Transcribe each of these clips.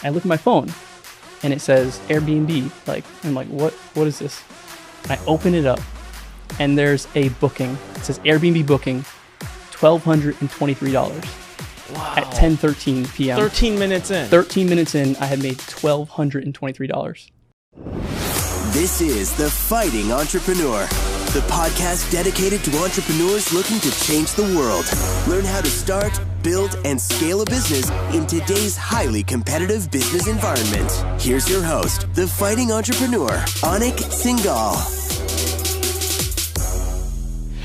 I look at my phone and it says Airbnb. I'm like, what is this? I open it up and there's a booking. It says Airbnb booking, $1,223. Wow. At 10:13 p.m. 13 minutes in. 13 minutes in, I had made $1,223. This is The Fighting Entrepreneur, the podcast dedicated to entrepreneurs looking to change the world. Learn how to start, build, and scale a business in today's highly competitive business environment. Here's your host, The Fighting Entrepreneur, Anik Singhal.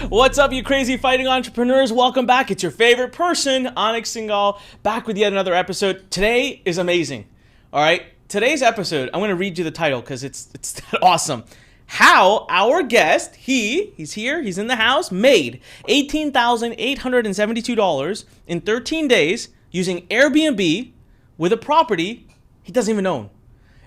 What's up, you crazy fighting entrepreneurs? Welcome back. It's your favorite person, Anik Singhal, back with yet another episode. Today is amazing. All right. Today's episode, I'm going to read you the title because it's awesome. How our guest, he's here, he's in the house, made $18,872 in 13 days using Airbnb with a property he doesn't even own.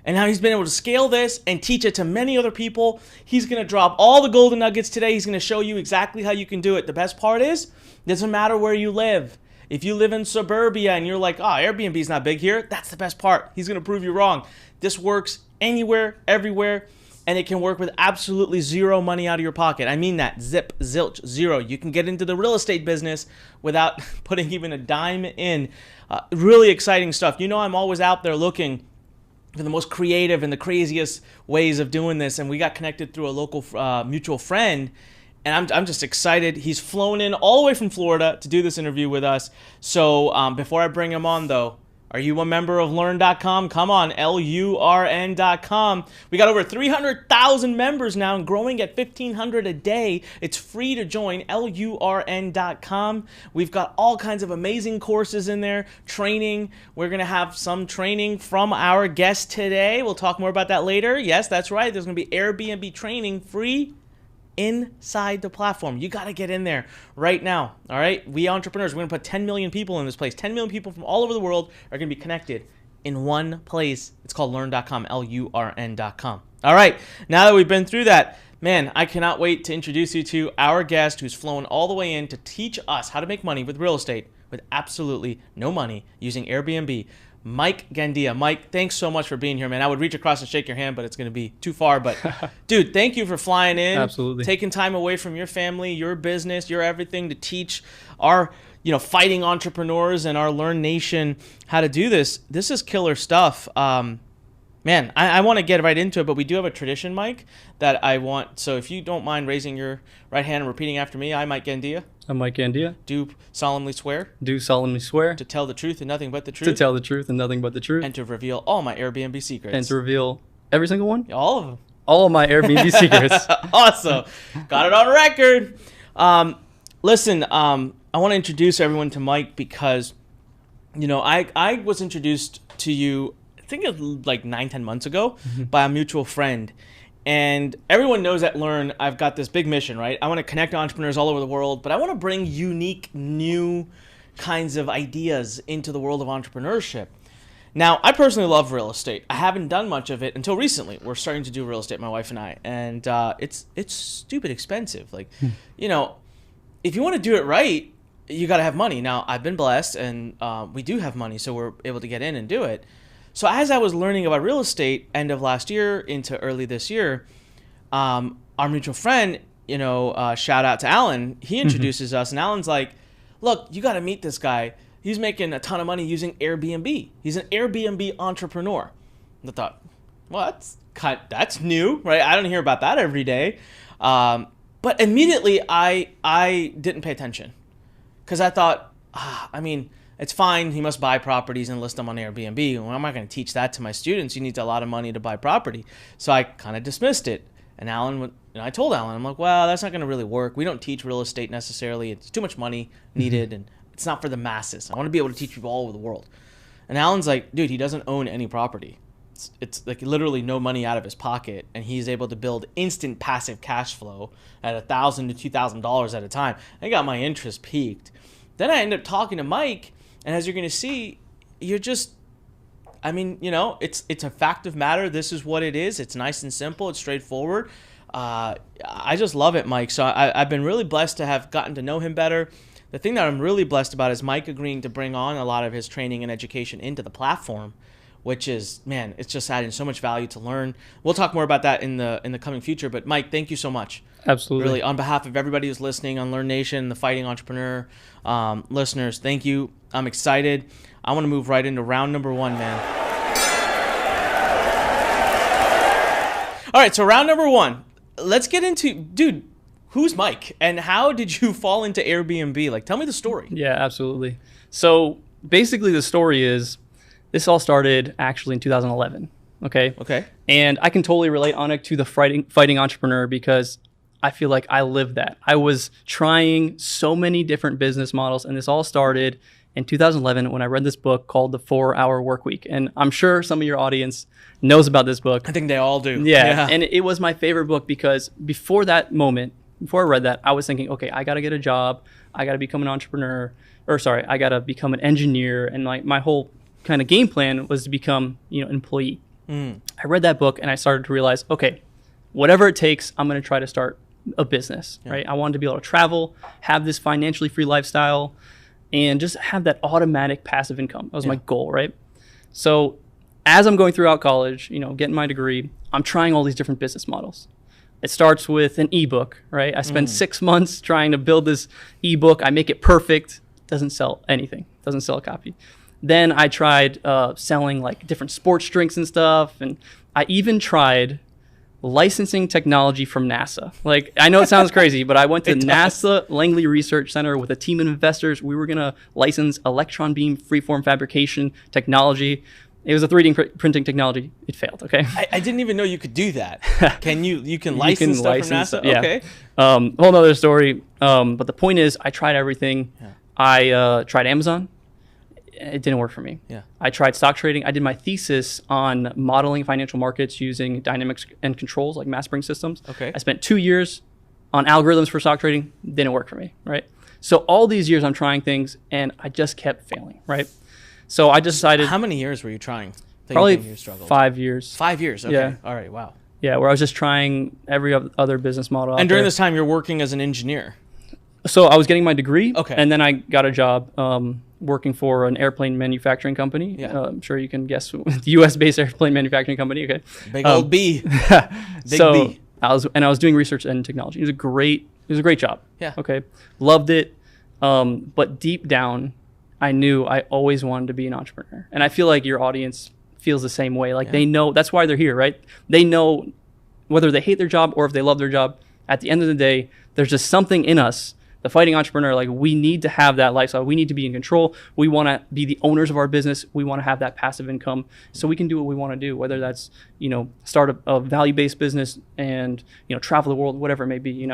And how he's been able to scale this and teach it to many other people. He's going to drop all the golden nuggets today. He's going to show you exactly how you can do it. The best part is, it doesn't matter where you live. If you live in suburbia and you're like, Airbnb's not big here, that's the best part. He's going to prove you wrong. This works anywhere, everywhere, and it can work with absolutely zero money out of your pocket. I mean that. Zip, zilch, zero. You can get into the real estate business without putting even a dime in. Really exciting stuff. You know, I'm always out there looking for the most creative and the craziest ways of doing this, and we got connected through a local mutual friend. And I'm just excited. He's flown in all the way from Florida to do this interview with us. So before I bring him on, though, are you a member of Learn.com? Come on, LURN.com. We got over 300,000 members now and growing at 1,500 a day. It's free to join, LURN.com. We've got all kinds of amazing courses in there, training. We're going to have some training from our guest today. We'll talk more about that later. Yes, that's right. There's going to be Airbnb training free inside the platform. You got to get in there right now. All right. We entrepreneurs, we're going to put 10 million people in this place. 10 million people from all over the world are going to be connected in one place. It's called Learn.com, LURN.com. All right. Now that we've been through that, man, I cannot wait to introduce you to our guest who's flown all the way in to teach us how to make money with real estate with absolutely no money using Airbnb. Mike Gandia. Mike, thanks so much for being here, man. I would reach across and shake your hand, but it's going to be too far. But, dude, thank you for flying in. Absolutely. Taking time away from your family, your business, your everything to teach our, fighting entrepreneurs and our Learn Nation how to do this. This is killer stuff. Man, I want to get right into it, but we do have a tradition, Mike, that I want. So if you don't mind raising your right hand and repeating after me, I, Mike Gandia. I'm Mike Gandia. Do solemnly swear. Do solemnly swear. To tell the truth and nothing but the truth. To tell the truth and nothing but the truth. And to reveal all my Airbnb secrets. And to reveal every single one? All of them. All of my Airbnb secrets. Awesome. Got it on record. Listen, I want to introduce everyone to Mike because, I was introduced to you, I think it was like 9-10 months ago, by a mutual friend. And everyone knows at Learn, I've got this big mission, right? I want to connect entrepreneurs all over the world, but I want to bring unique, new kinds of ideas into the world of entrepreneurship. Now, I personally love real estate. I haven't done much of it until recently. We're starting to do real estate, my wife and I, and it's stupid expensive. Like, if you want to do it right, you got to have money. Now, I've been blessed, and we do have money, so we're able to get in and do it. So as I was learning about real estate end of last year into early this year, our mutual friend, shout out to Alan, he introduces us, and Alan's like, look, you got to meet this guy. He's making a ton of money using Airbnb. He's an Airbnb entrepreneur. And I thought, well, that's new, right? I don't hear about that every day. But immediately I didn't pay attention because I thought, it's fine. He must buy properties and list them on Airbnb. Well, I'm not going to teach that to my students. You need a lot of money to buy property. So I kind of dismissed it. And I told Alan, I'm like, well, that's not going to really work. We don't teach real estate necessarily. It's too much money needed, and it's not for the masses. I want to be able to teach people all over the world. And Alan's like, dude, he doesn't own any property. It's like literally no money out of his pocket, and he's able to build instant passive cash flow at $1,000 to $2,000 at a time. I got my interest peaked. Then I ended up talking to Mike. And as you're going to see, it's a fact of matter. This is what it is. It's nice and simple. It's straightforward. I just love it, Mike. So I've been really blessed to have gotten to know him better. The thing that I'm really blessed about is Mike agreeing to bring on a lot of his training and education into the platform, which is, man, it's just adding so much value to learn. We'll talk more about that in the coming future. But Mike, thank you so much. Absolutely. Really, on behalf of everybody who's listening on Learn Nation, the Fighting Entrepreneur listeners, thank you. I'm excited. I want to move right into round number 1, man. All right, so round number 1. Let's get into, dude, who's Mike and how did you fall into Airbnb? Like, tell me the story. Yeah, absolutely. So basically the story is this all started actually in 2011. Okay. And I can totally relate, Anik, to the fighting entrepreneur because I feel like I lived that. I was trying so many different business models, and this all started in 2011 when I read this book called The 4-Hour Workweek. And I'm sure some of your audience knows about this book. I think they all do. Yeah. And it was my favorite book because before that moment, before I read that, I was thinking, okay, I got to get a job. I got to become an entrepreneur. I got to become an engineer. And like my whole kind of game plan was to become, an employee. I read that book and I started to realize, okay, whatever it takes, I'm going to try to start a business, right? I wanted to be able to travel, have this financially free lifestyle, and just have that automatic passive income. That was my goal, right? So as I'm going throughout college, getting my degree, I'm trying all these different business models. It starts with an ebook, right? I spend 6 months trying to build this ebook. I make it perfect. Doesn't sell anything. Doesn't sell a copy. Then I tried selling like different sports drinks and stuff. And I even tried licensing technology from NASA. Like, I know it sounds crazy, but I went to NASA Langley Research Center with a team of investors. We were going to license electron beam freeform fabrication technology. It was a 3D printing technology. It failed, okay? I didn't even know you could do that. You can license stuff from NASA? Yeah. Okay. Whole nother story. But the point is, I tried everything. Yeah. I tried Amazon. It didn't work for me. Yeah. I tried stock trading. I did my thesis on modeling financial markets using dynamics and controls like mass spring systems. Okay. I spent 2 years on algorithms for stock trading. Didn't work for me, right? So all these years I'm trying things and I just kept failing, right? So I decided... How many years were you trying? Probably 5 years. 5 years, okay. Yeah. All right, wow. Yeah, where I was just trying every other business model out And during there. this time, you're working as an engineer? So I was getting my degree, okay, and then I got a job working for an airplane manufacturing company. Yeah. I'm sure you can guess, U.S.-based airplane manufacturing company. Okay, big old B. Big B. I was doing research and technology. It was a great job. Yeah. Okay, loved it. But deep down, I knew I always wanted to be an entrepreneur, and I feel like your audience feels the same way. Like they know that's why they're here, right? They know whether they hate their job or if they love their job. At the end of the day, there's just something in us. The fighting entrepreneur, like we need to have that lifestyle. We need to be in control. We want to be the owners of our business. We want to have that passive income so we can do what we want to do, whether that's, start a value-based business and, travel the world, whatever it may be,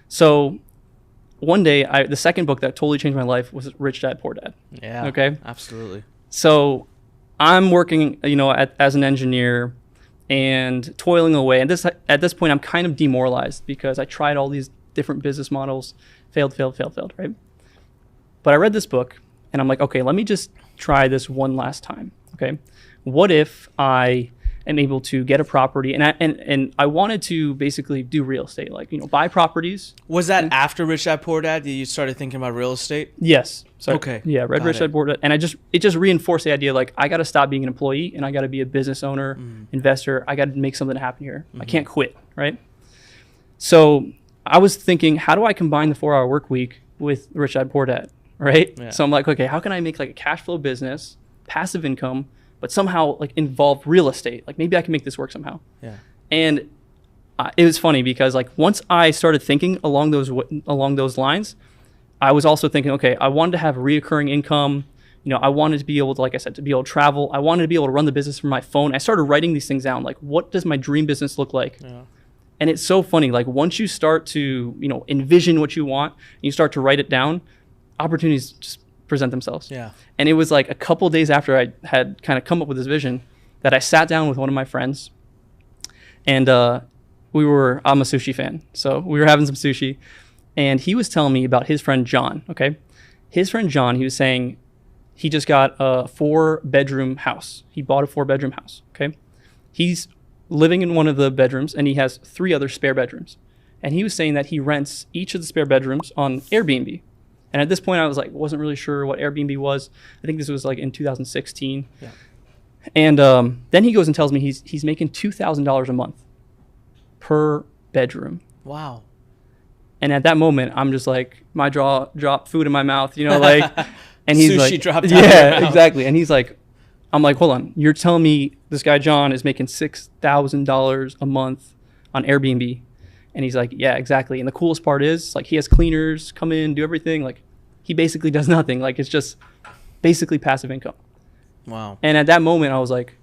So one day, the second book that totally changed my life was Rich Dad, Poor Dad. Yeah, okay, absolutely. So I'm working, as an engineer and toiling away. And at this point, I'm kind of demoralized because I tried all these different business models, failed, right? But I read this book and I'm like, okay, let me just try this one last time. Okay, what if I am able to get a property and I wanted to basically do real estate, like buy properties. Was that after Rich Dad Poor Dad that you started thinking about real estate? Yes. So okay. Yeah, read Rich Dad Poor Dad, and it just reinforced the idea like I got to stop being an employee and I got to be a business owner, investor. I got to make something happen here. I can't quit, right? So I was thinking, how do I combine the 4-hour work week with Rich Dad Poor Dad, right? Yeah. So I'm like, okay, how can I make like a cash flow business, passive income, but somehow like involve real estate? Like maybe I can make this work somehow. Yeah. And it was funny because like once I started thinking along those lines, I was also thinking, okay, I wanted to have reoccurring income. I wanted to be able to, like I said, to be able to travel. I wanted to be able to run the business from my phone. I started writing these things down. Like, what does my dream business look like? Yeah. And it's so funny, like once you start to, envision what you want, and you start to write it down, opportunities just present themselves. Yeah. And it was like a couple days after I had kind of come up with this vision that I sat down with one of my friends and I'm a sushi fan. So we were having some sushi and he was telling me about his friend, John. Okay. His friend, John, he was saying he just got a 4-bedroom house. He bought a 4-bedroom house. Okay. He's living in one of the bedrooms and he has 3 other spare bedrooms. And he was saying that he rents each of the spare bedrooms on Airbnb. And at this point I wasn't really sure what Airbnb was. I think this was like in 2016. Yeah. And then he goes and tells me he's making $2,000 a month per bedroom. Wow. And at that moment, I'm just like, my jaw dropped, food in my mouth, you know, like, and he's Sushi like, dropped out of your yeah, mouth. exactly. And he's like, I'm like, hold on, you're telling me this guy John is making $6,000 a month on Airbnb? And he's like, yeah, exactly. And the coolest part is, like, he has cleaners come in, do everything. Like, he basically does nothing. Like, it's just basically passive income. Wow. And at that moment, I was like,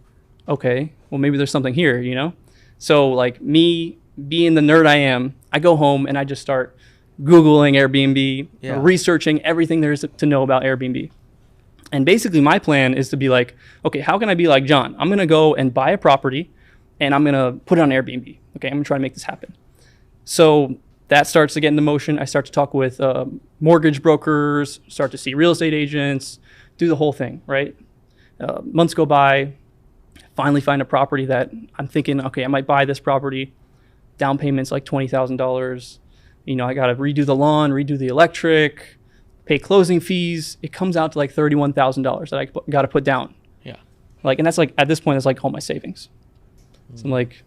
okay, well, maybe there's something here, you know? So, like, me being the nerd I am, I go home and I just start Googling Airbnb, researching everything there is to know about Airbnb. And basically, my plan is to be like, okay, how can I be like John? I'm going to go and buy a property and I'm going to put it on Airbnb. Okay, I'm going to try to make this happen. So that starts to get into motion. I start to talk with mortgage brokers, start to see real estate agents, do the whole thing, right? Months go by, finally find a property that I'm thinking, okay, I might buy this property. Down payment's like $20,000. You know, I got to redo the lawn, redo the electric, pay closing fees. It comes out to like $31,000 that I got to put down. Yeah. Like, and that's like, at this point, it's like all my savings. So I'm like,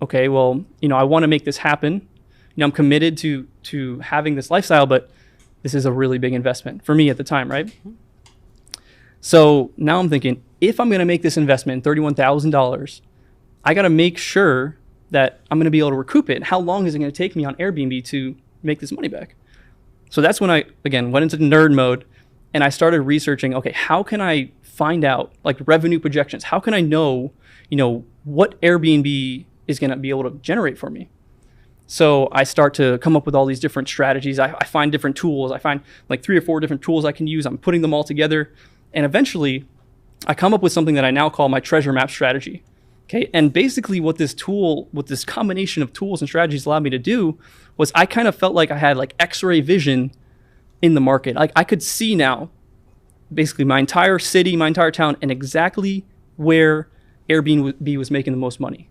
okay, well, you know, I want to make this happen. You know, I'm committed to having this lifestyle, but this is a really big investment for me at the time, right? So now I'm thinking, if I'm going to make this investment, $31,000, I got to make sure that I'm going to be able to recoup it. How long is it going to take me on Airbnb to make this money back? So that's when I, again, went into nerd mode and I started researching, okay, how can I find out like revenue projections? How can I know, you know, what Airbnb is going to be able to generate for me? So I start to come up with all these different strategies. I find different tools. I find like 3 or 4 different tools I can use. I'm putting them all together. And eventually I come up with something that I now call my treasure map strategy. Okay. And basically what this tool, what this combination of tools and strategies allowed me to do was I kind of felt like I had like X-ray vision in the market. Like I could see now basically my entire city, my entire town, and exactly where Airbnb was making the most money.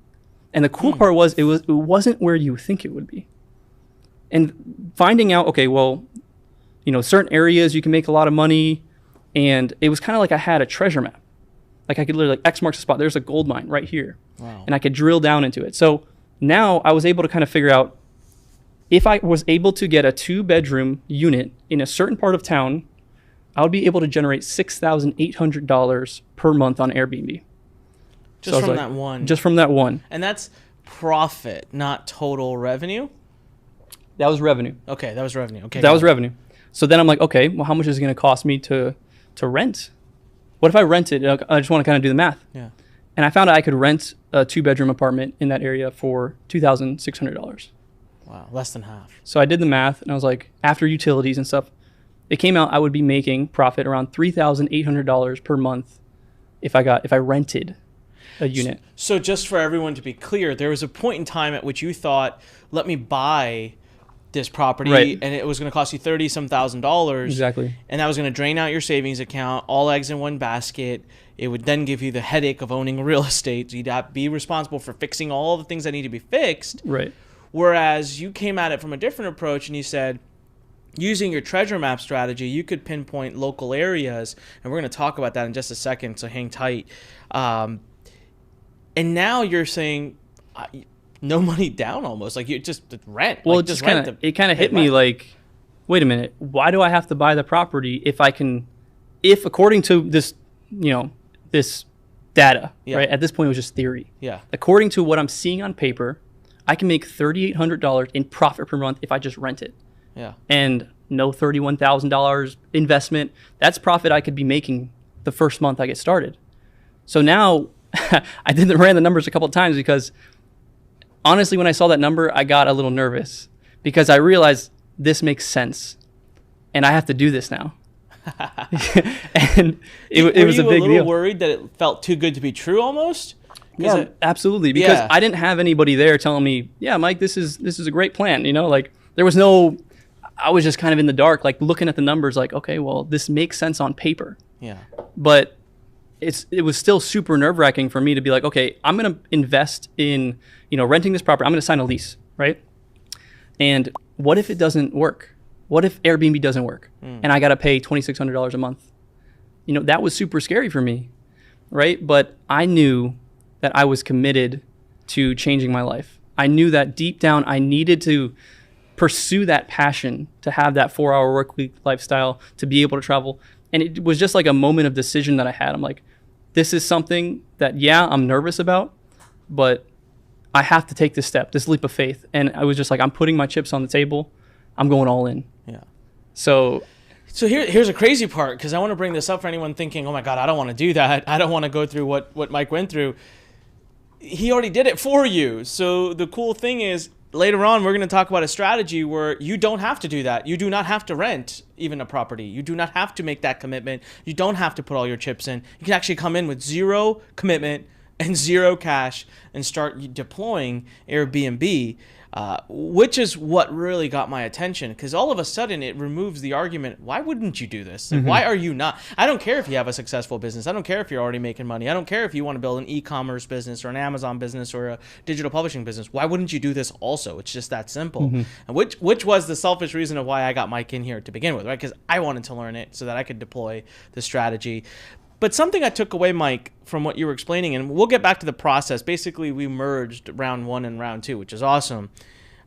And the cool part was it wasn't where you think it would be. And finding out, okay, well, you know, certain areas you can make a lot of money. And it was kind of like I had a treasure map. Like I could literally, like, X marks the spot. There's a gold mine right here. Wow. And I could drill down into it. So now I was able to kind of figure out if I was able to get a 2-bedroom unit in a certain part of town, I would be able to generate $6,800 per month on Airbnb. Just from that one. Just from that one. And that's profit, not total revenue? That was revenue. Okay, that was revenue. Okay. That was revenue. So then I'm like, okay, well, how much is it going to cost me to rent? What if I rented? I just want to kind of do the math. Yeah. And I found out I could rent a 2-bedroom apartment in that area for $2,600. Wow, less than half. So I did the math, and I was like, after utilities and stuff, it came out I would be making profit around $3,800 per month if I rented a unit. So just for everyone to be clear, there was a point in time at which you thought, let me buy this property, right, and it was going to cost you $30-some thousand. Exactly. And that was going to drain out your savings account, all eggs in one basket. It would then give you the headache of owning real estate. So you'd have to be responsible for fixing all the things that need to be fixed. Right. Whereas you came at it from a different approach and you said, using your treasure map strategy, you could pinpoint local areas. And we're going to talk about that in just a second, so hang tight. And now you're saying no money down almost. Like you just rent. Well, like, it kind of hit me like, wait a minute, why do I have to buy the property if according to this, you know, this data, right? At this point, it was just theory. Yeah. According to what I'm seeing on paper, I can make $3,800 in profit per month if I just rent it. Yeah. And no $31,000 investment. That's profit I could be making the first month I get started. So now I ran the numbers a couple of times because honestly, when I saw that number, I got a little nervous because I realized this makes sense and I have to do this now. And it was a big deal. Were you a little worried that it felt too good to be true almost? Yeah, absolutely. Because I didn't have anybody there telling me, yeah, Mike, this is a great plan. You know, like there was I was just kind of in the dark, like looking at the numbers like, okay, well, this makes sense on paper. Yeah. But it was still super nerve-wracking for me to be like, okay, I'm going to invest in, you know, renting this property. I'm going to sign a lease, right? And what if it doesn't work? What if Airbnb doesn't work and I got to pay $2,600 a month? You know, that was super scary for me. right? But I knew that I was committed to changing my life. I knew that deep down I needed to pursue that passion, to have that 4-hour work week lifestyle, to be able to travel. And it was just like a moment of decision that I had. I'm like, this is something that, yeah, I'm nervous about, but I have to take this step, this leap of faith. And I was just like, I'm putting my chips on the table. I'm going all in. Yeah. So here's a crazy part, because I want to bring this up for anyone thinking, oh my God, I don't want to do that. I don't want to go through what Mike went through. He already did it for you. So the cool thing is, later on, we're going to talk about a strategy where you don't have to do that. You do not have to rent even a property. You do not have to make that commitment. You don't have to put all your chips in. You can actually come in with zero commitment and zero cash and start deploying Airbnb, which is what really got my attention, because all of a sudden it removes the argument, why wouldn't you do this? Like, why are you not? I don't care if you have a successful business. I don't care if you're already making money. I don't care if you want to build an e-commerce business or an Amazon business or a digital publishing business. Why wouldn't you do this also? It's just that simple. And which was the selfish reason of why I got Mike in here to begin with, right? Because I wanted to learn it so that I could deploy the strategy. But something I took away, Mike, from what you were explaining, and we'll get back to the process. Basically, we merged round 1 and round 2, which is awesome.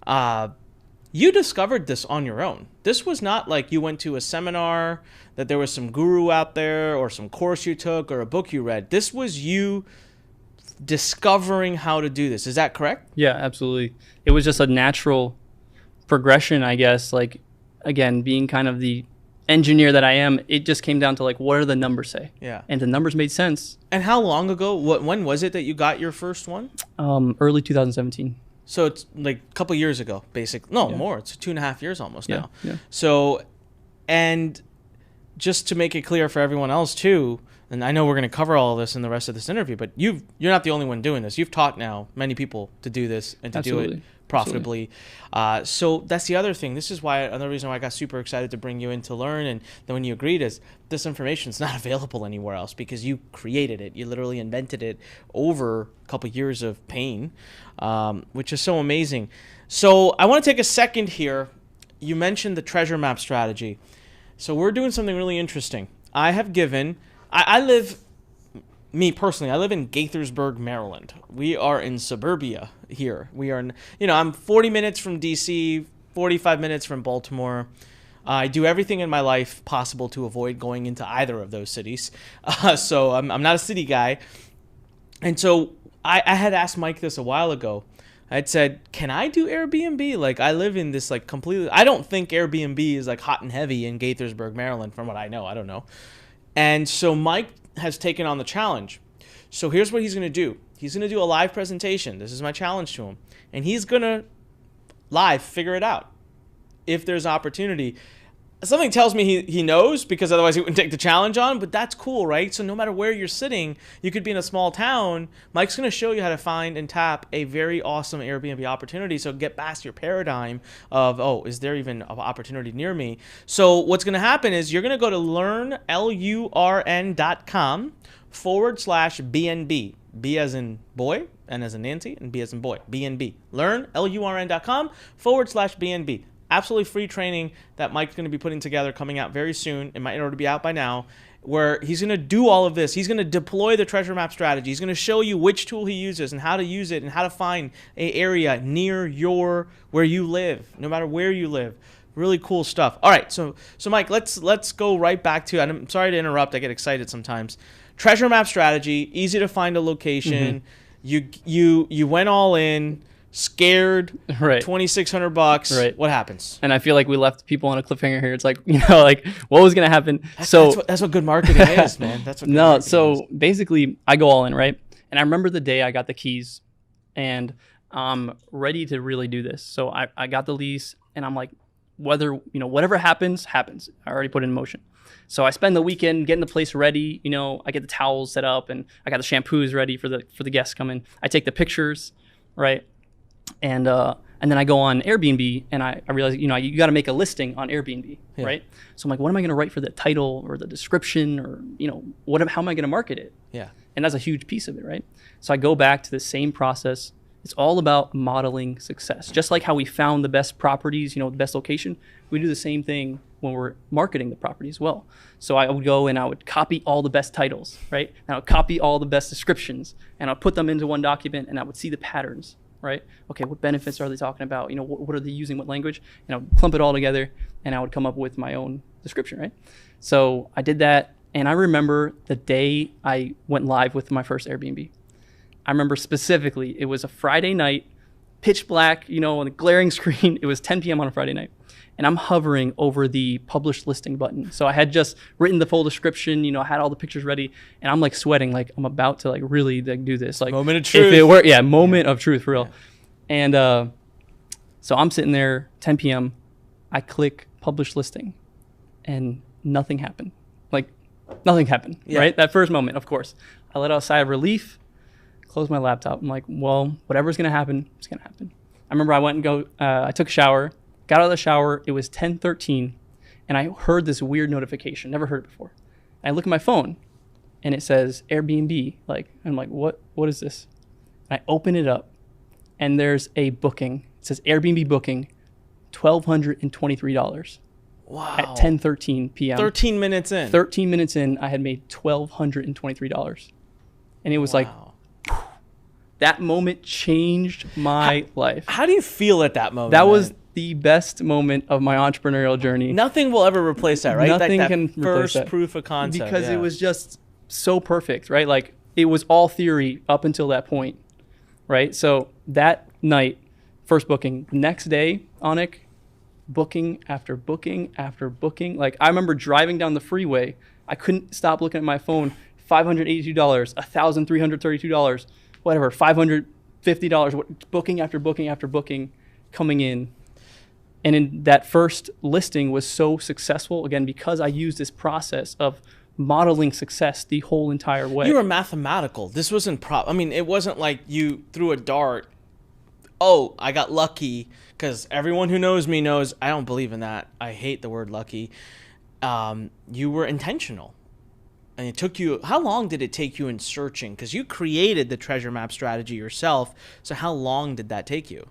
You discovered this on your own. This was not like you went to a seminar, that there was some guru out there or some course you took or a book you read. This was you discovering how to do this. Is that correct? yeah, absolutely. It was just a natural progression, I guess. Like, again, being kind of the engineer that I am, it just came down to like, what do the numbers say? Yeah. And the numbers made sense. And how long ago, when was it that you got your first one? Early 2017. So it's like a couple years ago, basically. No, Yeah. more. It's 2.5 years almost now. Yeah. So, and just to make it clear for everyone else too, and I know we're going to cover all of this in the rest of this interview, but you're not the only one doing this. You've taught now many people to do this and to do it profitably. So that's the other thing. This is why, another reason why I got super excited to bring you in to learn. And then when you agreed, is this information is not available anywhere else, because you created it. You literally invented it over a couple years of pain, which is so amazing. So I want to take a second here. You mentioned the treasure map strategy. So we're doing something really interesting. I have given, I live in Gaithersburg, Maryland. We are in suburbia here. We are, I'm 40 minutes from DC, 45 minutes from Baltimore. I do everything in my life possible to avoid going into either of those cities. So I'm not a city guy. And so I had asked Mike this a while ago. I'd said, can I do Airbnb? Like, I live in this like completely, I don't think Airbnb is like hot and heavy in Gaithersburg, Maryland, from what I know. I don't know. And so Mike has taken on the challenge. So here's what he's going to do. He's going to do a live presentation. This is my challenge to him. And he's going to live figure it out if there's opportunity. Something tells me he knows, because otherwise he wouldn't take the challenge on, but that's cool, right? So no matter where you're sitting, you could be in a small town. Mike's going to show you how to find and tap a very awesome Airbnb opportunity. So get past your paradigm of, oh, is there even an opportunity near me? So what's going to happen is you're going to go to LURN.com/BNB. B as in boy, N as in Nancy, and B as in boy, BNB. Learn, LURN.com/BNB. Absolutely free training that Mike's going to be putting together, coming out very soon. It might already be out by now, where he's going to do all of this. He's going to deploy the treasure map strategy. He's going to show you which tool he uses and how to use it and how to find an area near where you live, no matter where you live. Really cool stuff. All right, so Mike, let's go right back to, and I'm sorry to interrupt. I get excited sometimes. Treasure map strategy, easy to find a location. You went all in. Scared, right? $2,600. Right. What happens? And I feel like we left people on a cliffhanger here. It's like, like what was gonna happen? That's what good marketing is, man. That's what good marketing is. So basically, I go all in, right? And I remember the day I got the keys, and I'm ready to really do this. So I got the lease, and I'm like, whatever happens. I already put it in motion. So I spend the weekend getting the place ready. I get the towels set up, and I got the shampoos ready for the guests coming. I take the pictures, right? And then I go on Airbnb, and I realize, you got to make a listing on Airbnb, right? So I'm like, what am I going to write for the title or the description, or, how am I going to market it? Yeah. And that's a huge piece of it, right? So I go back to the same process, It's all about modeling success. Just like how we found the best properties, the best location, we do the same thing when we're marketing the property as well. So I would go and I would copy all the best titles, right? And I would copy all the best descriptions, and I'd put them into one document, and I would see the patterns, right? Okay, what benefits are they talking about? What are they using? What language? And I would clump it all together, and I would come up with my own description, right? So I did that, and I remember the day I went live with my first Airbnb. I remember specifically, it was a Friday night, pitch black, on a glaring screen. It was 10 p.m. on a Friday night. And I'm hovering over the published listing button. So I had just written the full description, I had all the pictures ready, and I'm like sweating, like I'm about to like really like do this. Like moment of truth. If it were, moment of truth for real. Yeah. And so I'm sitting there, 10 p.m. I click publish listing, and nothing happened. Like nothing happened, right? That first moment, of course. I let out a sigh of relief, closed my laptop. I'm like, well, whatever's gonna happen, it's gonna happen. I remember I went and I took a shower. Got out of the shower, it was 10:13, and I heard this weird notification. Never heard it before. I look at my phone, and it says Airbnb. I'm like, what is this? And I open it up, and there's a booking. It says Airbnb booking, $1,223. Wow. At 10:13 p.m. 13 minutes in. 13 minutes in, I had made $1,223. And it was like, that moment changed my life. How do you feel at that moment? That was the best moment of my entrepreneurial journey. Nothing will ever replace that, right? Nothing that can replace that. First proof of concept. Because it was just so perfect, right? Like it was all theory up until that point, right? So that night, first booking, next day, Onik, booking after booking after booking. Like I remember driving down the freeway, I couldn't stop looking at my phone. $582, $1,332, whatever, $550, booking after booking after booking coming in. And in that first listing was so successful, again, because I used this process of modeling success the whole entire way. You were mathematical. This wasn't it wasn't like you threw a dart. Oh, I got lucky, because everyone who knows me knows I don't believe in that. I hate the word lucky. You were intentional. And it took you, how long did it take you in searching? Because you created the treasure map strategy yourself. So how long did that take you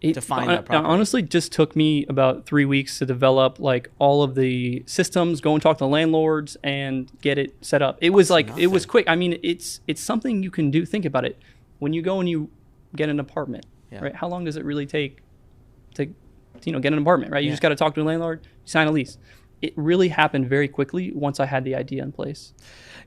to find that property? It honestly just took me about 3 weeks to develop like all of the systems, go and talk to landlords and get it set up. It was like, it was quick. I mean, it's something you can do. Think about it. When you go and you get an apartment, right? How long does it really take to get an apartment, right? You just got to talk to a landlord, you sign a lease. It really happened very quickly once I had the idea in place.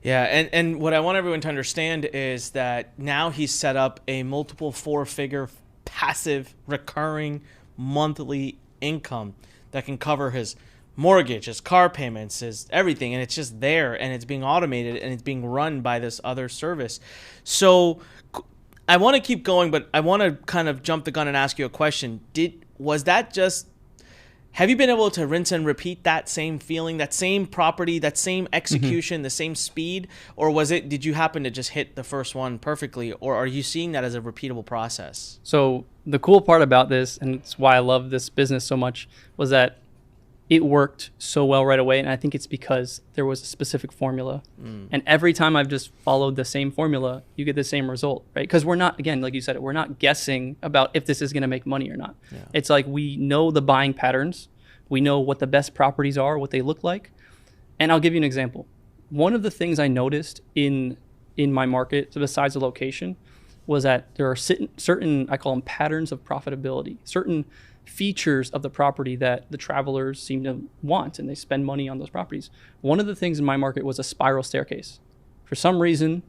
Yeah, and what I want everyone to understand is that now he's set up a multiple four-figure passive recurring monthly income that can cover his mortgage, his car payments, his everything, and it's just there, and it's being automated, and it's being run by this other service. So I want to keep going, but I want to kind of jump the gun and ask you a question. Have you been able to rinse and repeat that same feeling, that same property, that same execution, the same speed? Or did you happen to just hit the first one perfectly? Or are you seeing that as a repeatable process? So the cool part about this, and it's why I love this business so much, was that it worked so well right away. And I think it's because there was a specific formula. And every time I've just followed the same formula, you get the same result, right? Because we're not, again, like you said, we're not guessing about if this is going to make money or not. Yeah. It's like we know the buying patterns. We know what the best properties are, what they look like. And I'll give you an example. One of the things I noticed in my market, so besides the location, was that there are certain, I call them patterns of profitability, certain features of the property that the travelers seem to want, and they spend money on those properties. One of the things in my market was a spiral staircase. For some reason,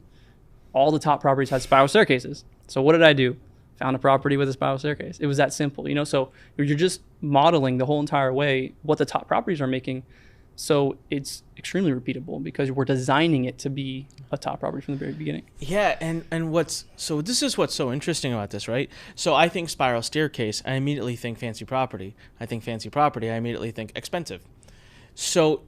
all the top properties had spiral staircases. So what did I do? Found a property with a spiral staircase. It was that simple, So you're just modeling the whole entire way what the top properties are making. So it's extremely repeatable because we're designing it to be a top property from the very beginning. Yeah, and this is what's so interesting about this, right? So I think spiral staircase, I immediately think fancy property. I think fancy property, I immediately think expensive. So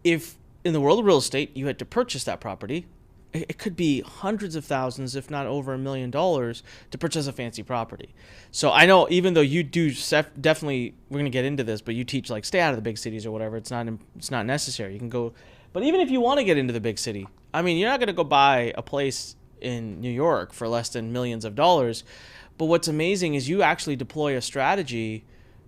if in the world of real estate you had to purchase that property, it could be hundreds of thousands, if not over $1 million, to purchase a fancy property. So I know, even though you do definitely, we're going to get into this, but you teach like stay out of the big cities or whatever. It's not necessary. You can go, but even if you want to get into the big city, I mean, you're not going to go buy a place in New York for less than millions of dollars. But what's amazing is you actually deploy a strategy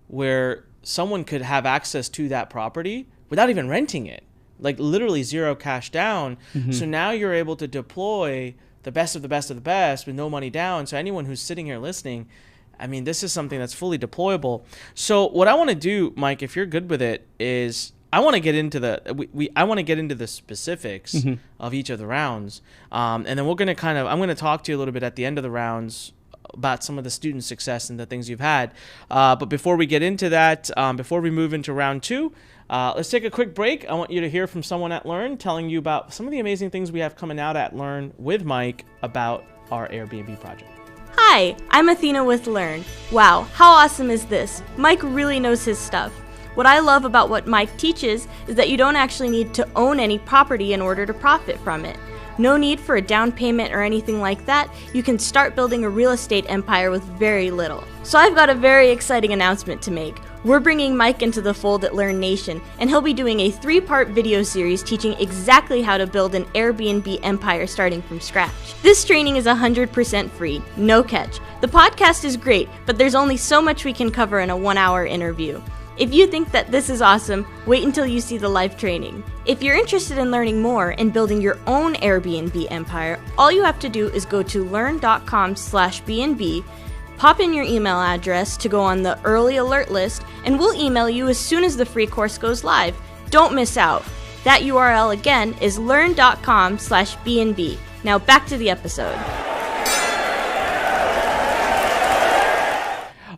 where someone could have access to that property without even renting it, like literally zero cash down. So now you're able to deploy the best of the best of the best with no money down. So anyone who's sitting here listening, I mean, this is something that's fully deployable. So what I want to do, Mike, if you're good with it, is I want to get into the specifics of each of the rounds, and then we're gonna I'm gonna talk to you a little bit at the end of the rounds about some of the student success and the things you've had. But before we get into that, before we move into round 2, let's take a quick break. I want you to hear from someone at Learn telling you about some of the amazing things we have coming out at Learn with Mike about our Airbnb project. Hi, I'm Athena with Learn. Wow, how awesome is this? Mike really knows his stuff. What I love about what Mike teaches is that you don't actually need to own any property in order to profit from it. No need for a down payment or anything like that. You can start building a real estate empire with very little. So I've got a very exciting announcement to make. We're bringing Mike into the fold at Learn Nation, and he'll be doing a 3-part video series teaching exactly how to build an Airbnb empire starting from scratch. This training is 100% free, no catch. The podcast is great, but there's only so much we can cover in a 1-hour interview. If you think that this is awesome, wait until you see the live training. If you're interested in learning more and building your own Airbnb empire, all you have to do is go to learn.com/BNB, pop in your email address to go on the early alert list, and we'll email you as soon as the free course goes live. Don't miss out. That URL again is learn.com/BNB. Now back to the episode.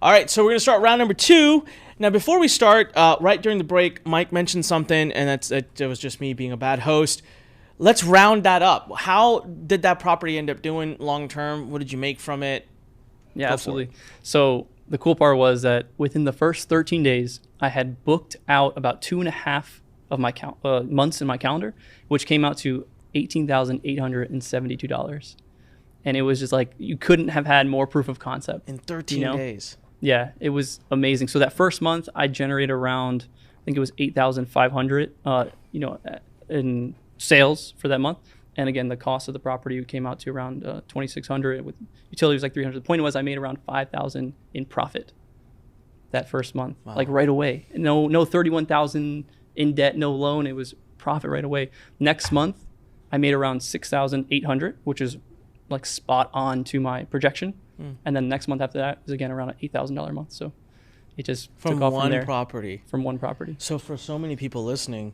All right, so we're going to start round number 2. Now, before we start, right during the break, Mike mentioned something, and it was just me being a bad host. Let's round that up. How did that property end up doing long term? What did you make from it? Yeah, absolutely. So the cool part was that within the first 13 days, I had booked out about 2.5 of my months in my calendar, which came out to $18,872. And it was just like, you couldn't have had more proof of concept. In 13 days. Yeah, it was amazing. So that first month, I generated around, I think it was 8,500, in sales for that month. And again, the cost of the property came out to around 2,600 with utilities like 300. The point was, I made around 5,000 in profit that first month, like right away. No 31,000 in debt, no loan. It was profit right away. Next month, I made around 6,800, which is like spot on to my projection. And then next month after that is again around an $8,000 a month. So it just took off from there. From one property. So for so many people listening,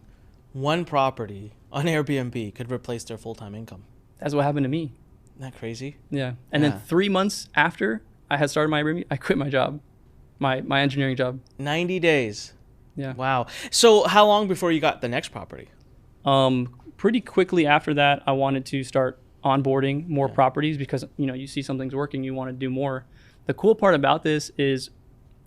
one property on Airbnb could replace their full-time income. That's what happened to me. Isn't that crazy? Yeah. And then 3 months after I had started my Airbnb, I quit my job, my engineering job. 90 days. Yeah. Wow. So how long before you got the next property? Pretty quickly after that, I wanted to start onboarding more properties because you see something's working, you want to do more. The cool part about this is,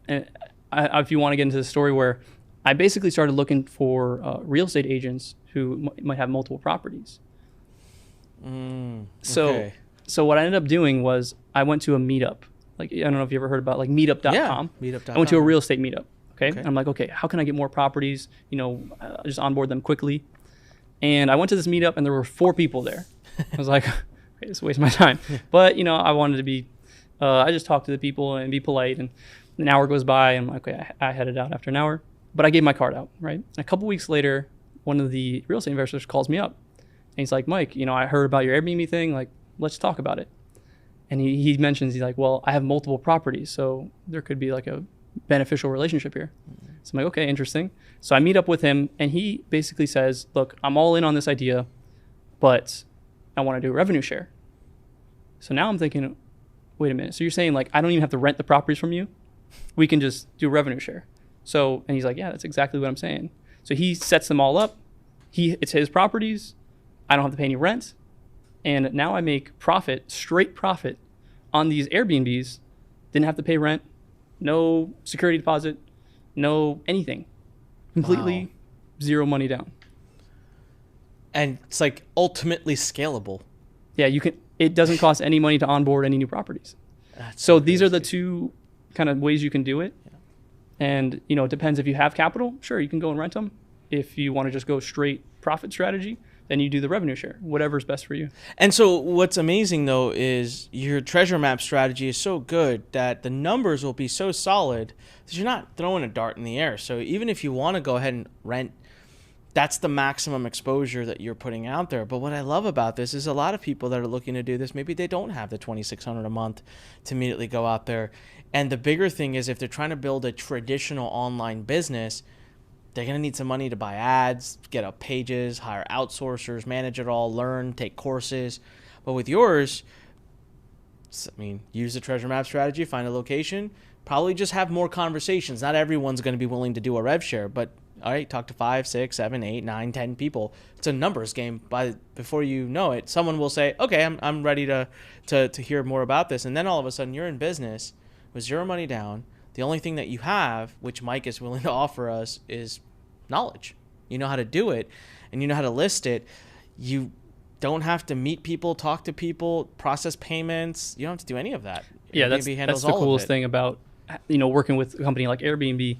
if you want to get into the story, where I basically started looking for real estate agents who might have multiple properties. So what I ended up doing was I went to a meetup. Like, I don't know if you ever heard about like meetup.com. Yeah, meetup.com. I went to a real estate meetup. Okay. And I'm like, okay, how can I get more properties? Just onboard them quickly. And I went to this meetup and there were 4 people there. I was like, okay, this is a waste of my time. But, I wanted to be, I just talked to the people and be polite. And an hour goes by and I'm like, okay, I headed out after an hour. But I gave my card out, right? And a couple weeks later, one of the real estate investors calls me up. And he's like, Mike, I heard about your Airbnb thing. Like, let's talk about it. And he mentions, he's like, well, I have multiple properties. So there could be like a beneficial relationship here. So I'm like, okay, interesting. So I meet up with him and he basically says, look, I'm all in on this idea, but I want to do a revenue share. So now I'm thinking, wait a minute. So you're saying like, I don't even have to rent the properties from you? We can just do a revenue share. So, and he's like, yeah, that's exactly what I'm saying. So he sets them all up. It's his properties. I don't have to pay any rent. And now I make profit, straight profit on these Airbnbs. Didn't have to pay rent, no security deposit, no anything. Completely zero money down. And it's like ultimately scalable. Yeah, it doesn't cost any money to onboard any new properties. So these are the 2 kind of ways you can do it. Yeah. And, it depends if you have capital, sure, you can go and rent them. If you want to just go straight profit strategy, then you do the revenue share, whatever's best for you. And so what's amazing, though, is your treasure map strategy is so good that the numbers will be so solid that you're not throwing a dart in the air. So even if you want to go ahead and rent, that's the maximum exposure that you're putting out there. But what I love about this is a lot of people that are looking to do this, maybe they don't have the $2,600 a month to immediately go out there. And the bigger thing is if they're trying to build a traditional online business, they're going to need some money to buy ads, get up pages, hire outsourcers, manage it all, learn, take courses. But with yours, use the treasure map strategy, find a location, probably just have more conversations. Not everyone's going to be willing to do a rev share, but all right, talk to 5, 6, 7, 8, 9, 10 people. It's a numbers game. Before you know it, someone will say, okay, I'm ready to hear more about this. And then all of a sudden you're in business with zero money down. The only thing that you have, which Mike is willing to offer us, is knowledge. You know how to do it, and you know how to list it. You don't have to meet people, talk to people, process payments. You don't have to do any of that. Yeah, that's the coolest thing about working with a company like Airbnb.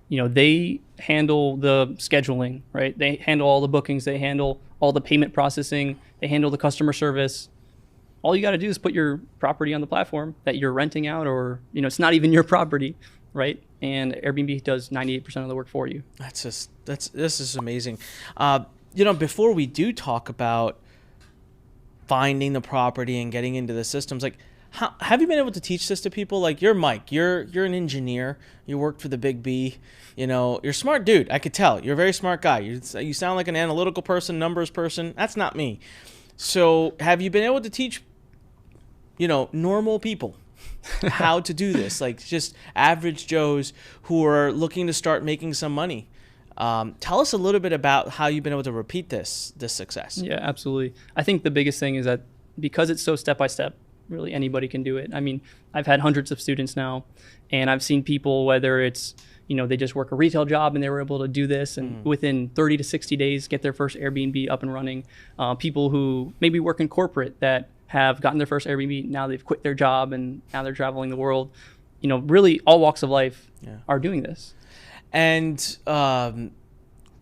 They handle the scheduling, right? They handle all the bookings. They handle all the payment processing. They handle the customer service. All you got to do is put your property on the platform that you're renting out, or it's not even your property, right? And Airbnb does 98% of the work for you. This is amazing. Before we do talk about finding the property and getting into the systems, like have you been able to teach this to people? Like you're Mike, you're an engineer, you worked for the big B, you're a smart dude. I could tell you're a very smart guy. You sound like an analytical person, numbers person. That's not me. So have you been able to teach, normal people how to do this? Like just average Joes who are looking to start making some money. Tell us a little bit about how you've been able to repeat this success. Yeah, absolutely. I think the biggest thing is that because it's so step-by-step, really anybody can do it. I mean, I've had hundreds of students now, and I've seen people, whether it's, they just work a retail job and they were able to do this and within 30 to 60 days get their first Airbnb up and running. People who maybe work in corporate that have gotten their first Airbnb, now they've quit their job and now they're traveling the world. Really all walks of life are doing this. And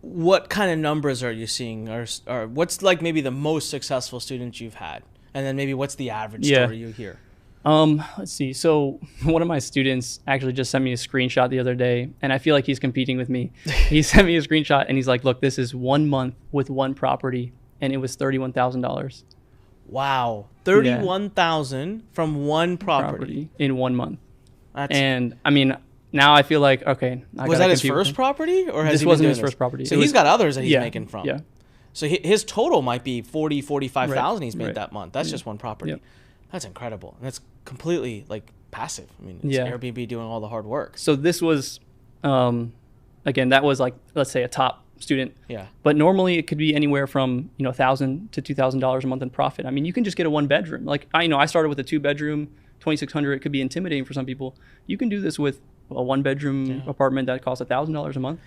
what kind of numbers are you seeing, or what's like maybe the most successful students you've had? And then maybe what's the average story you hear? Let's see. So one of my students actually just sent me a screenshot the other day, and I feel like he's competing with me. He sent me a screenshot and he's like, look, this is 1 month with one property, and it was $31,000. Wow. $31,000 from one property in 1 month. And I mean, now I feel like, okay. Was that his first property, or has this he wasn't been his doing first property? So he's got others that he's making from. Yeah. So his total might be 45,000 he's made that month. That's just one property. Yep. That's incredible. And that's completely like passive. I mean, it's Airbnb doing all the hard work. So this was, again, that was like, let's say a top student. Yeah. But normally it could be anywhere from, $1,000 to $2,000 a month in profit. I mean, you can just get a 1-bedroom. Like I started with a 2-bedroom, $2,600. It could be intimidating for some people. You can do this with a 1-bedroom apartment that costs $1,000 a month.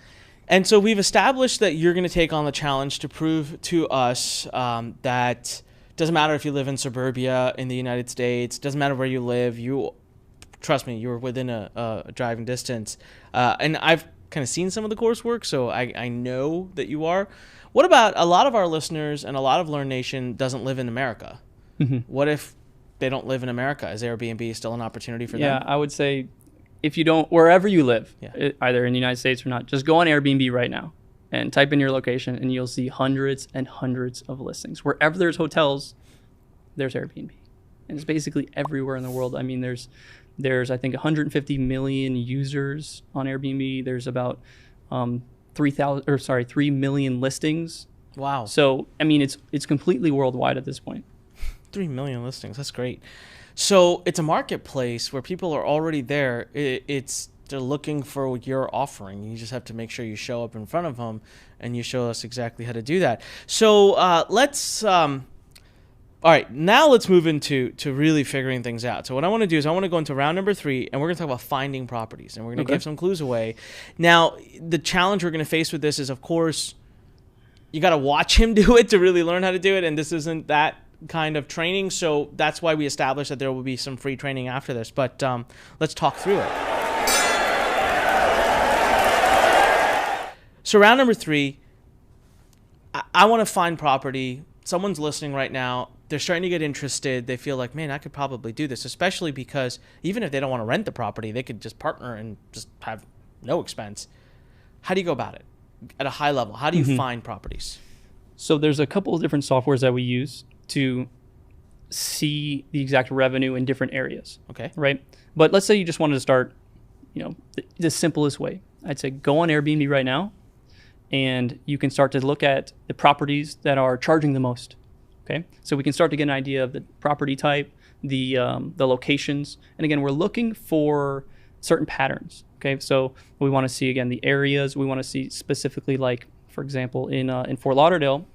And so we've established that you're going to take on the challenge to prove to us that doesn't matter if you live in suburbia in the United States, doesn't matter where you live. Trust me, you're within a driving distance. And I've kind of seen some of the coursework, so I know that you are. What about a lot of our listeners and a lot of Learn Nation doesn't live in America? Mm-hmm. What if they don't live in America? Is Airbnb still an opportunity for them? Yeah, I would say if you don't, wherever you live, either in the United States or not, just go on Airbnb right now and type in your location and you'll see hundreds and hundreds of listings. Wherever there's hotels, there's Airbnb. And it's basically everywhere in the world. I mean, there's I think 150 million users on Airbnb. There's about 3 million listings. Wow. So, I mean, it's completely worldwide at this point. 3 million listings. That's great. So it's a marketplace where people are already there. They're looking for what you're offering. You just have to make sure you show up in front of them and you show us exactly how to do that. So all right, now let's move into really figuring things out. So what I want to do is I want to go into round number 3, and we're going to talk about finding properties, and we're going to give some clues away. Now, the challenge we're going to face with this is, of course, you got to watch him do it to really learn how to do it, and this isn't that kind of training, so that's why we established that there will be some free training after this. But let's talk through it. So round number 3, I want to find property. Someone's listening right now. They're starting to get interested. They feel like, man, I could probably do this, especially because even if they don't want to rent the property, they could just partner and just have no expense. How do you go about it at a high level? How do you find properties? So there's a couple of different softwares that we use to see the exact revenue in different areas. Okay. Right. But let's say you just wanted to start, the simplest way. I'd say go on Airbnb right now, and you can start to look at the properties that are charging the most. Okay. So we can start to get an idea of the property type, the locations. And again, we're looking for certain patterns. Okay. So we want to see, again, the areas. We want to see specifically, like, for example, in Fort Lauderdale,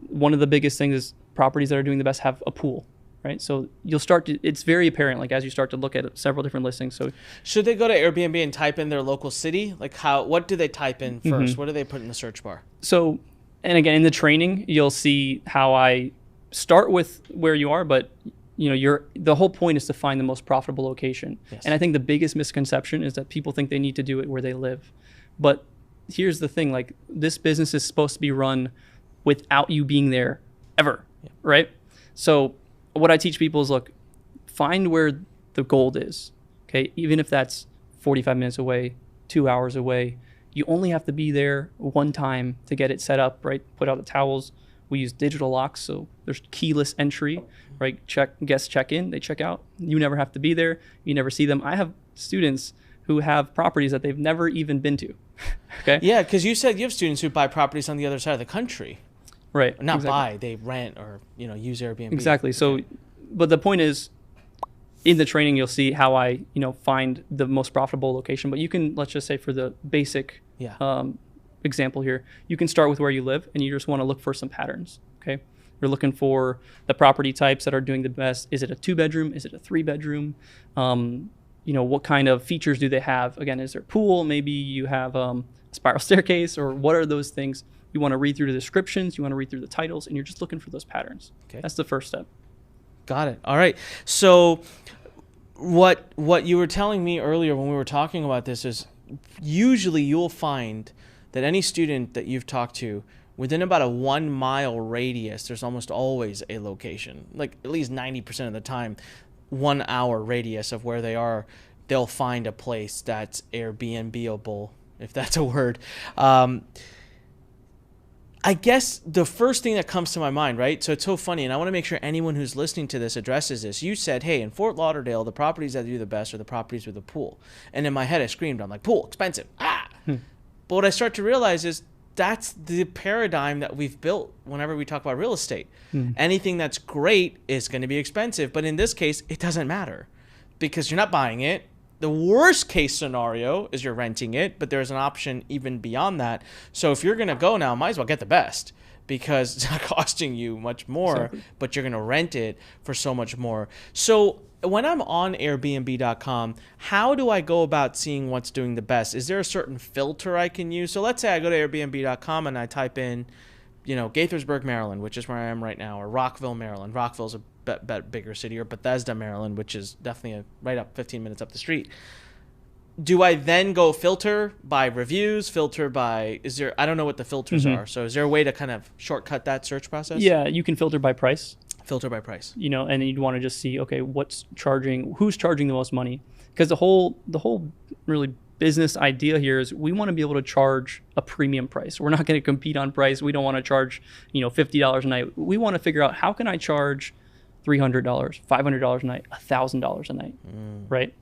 one of the biggest things is properties that are doing the best have a pool, right? So you'll start to, it's very apparent, like, as you start to look at several different listings. So should they go to Airbnb and type in their local city? Like, what do they type in first? What do they put in the search bar? So, and again, in the training, you'll see how I start with where you are, but the whole point is to find the most profitable location. Yes. And I think the biggest misconception is that people think they need to do it where they live. But here's the thing, like, this business is supposed to be run without you being there ever, right? So what I teach people is, look, find where the gold is, okay? Even if that's 45 minutes away, 2 hours away, you only have to be there one time to get it set up, right? Put out the towels. We use digital locks, so there's keyless entry, right? Guests check in, they check out. You never have to be there. You never see them. I have students who have properties that they've never even been to. Okay. Yeah, because you said you have students who buy properties on the other side of the country. Right. Not exactly. buy, they rent or use Airbnb. Exactly. So, but the point is, in the training, you'll see how I find the most profitable location. But you can, let's just say, for the basic example here, you can start with where you live, and you just want to look for some patterns. Okay. You're looking for the property types that are doing the best. Is it a 2-bedroom? Is it a 3-bedroom? What kind of features do they have? Again, is there a pool? Maybe you have a spiral staircase, or what are those things? You want to read through the descriptions, you want to read through the titles, and you're just looking for those patterns. Okay. That's the first step. Got it. All right. So what you were telling me earlier when we were talking about this is usually you'll find that any student that you've talked to, within about a 1 mile radius, there's almost always a location. Like, at least 90% of the time, 1 hour radius of where they are, they'll find a place that's Airbnb-able, if that's a word. I guess the first thing that comes to my mind, right? So it's so funny, and I want to make sure anyone who's listening to this addresses this. You said, hey, in Fort Lauderdale, the properties that do the best are the properties with a pool. And in my head, I screamed, I'm like, pool, expensive. But what I start to realize is that's the paradigm that we've built whenever we talk about real estate. Anything that's great is going to be expensive. But in this case, it doesn't matter because you're not buying it. The worst case scenario is you're renting it, but there's an option even beyond that. So if you're going to go now, might as well get the best because it's not costing you much more, but you're going to rent it for so much more. So when I'm on Airbnb.com, how do I go about seeing what's doing the best? Is there a certain filter I can use? So let's say I go to Airbnb.com and I type in, Gaithersburg, Maryland, which is where I am right now, or Rockville, Maryland. Rockville's a bigger city, or Bethesda, Maryland, which is definitely right up 15 minutes up the street. Do I then go filter by reviews, filter by, I don't know what the filters are. So is there a way to kind of shortcut that search process? Yeah, you can filter by price. Filter by price. And then you'd want to just see, okay, who's charging the most money? Because the whole really business idea here is we want to be able to charge a premium price. We're not going to compete on price. We don't want to charge, $50 a night. We want to figure out, how can I charge $300, $500 a night, $1,000 a night, right?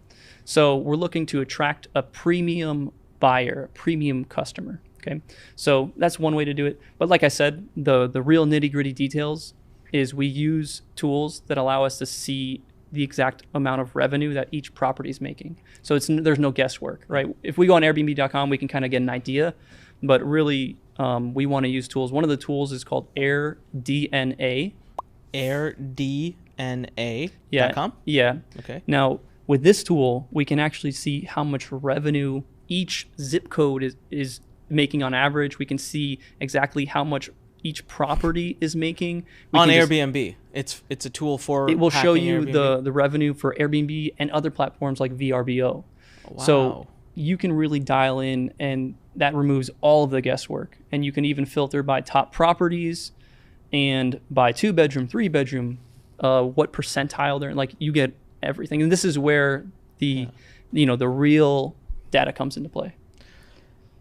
So we're looking to attract a premium buyer, a premium customer, okay? So that's one way to do it. But like I said, the real nitty-gritty details is we use tools that allow us to see the exact amount of revenue that each property is making. So there's no guesswork, right? If we go on Airbnb.com, we can kind of get an idea, but really we want to use tools. One of the tools is called AirDNA. AirDNA.com? Yeah. Okay. Now, with this tool, we can actually see how much revenue each zip code is making on average. We can see exactly how much each property is making. On Airbnb. It's a tool for it will show you Airbnb. the revenue for Airbnb and other platforms like VRBO. Wow. So you can really dial in and that removes all of the guesswork. And you can even filter by top properties and by 2-bedroom, 3-bedroom, what percentile they're in. Like, you get everything. And this is where the real data comes into play.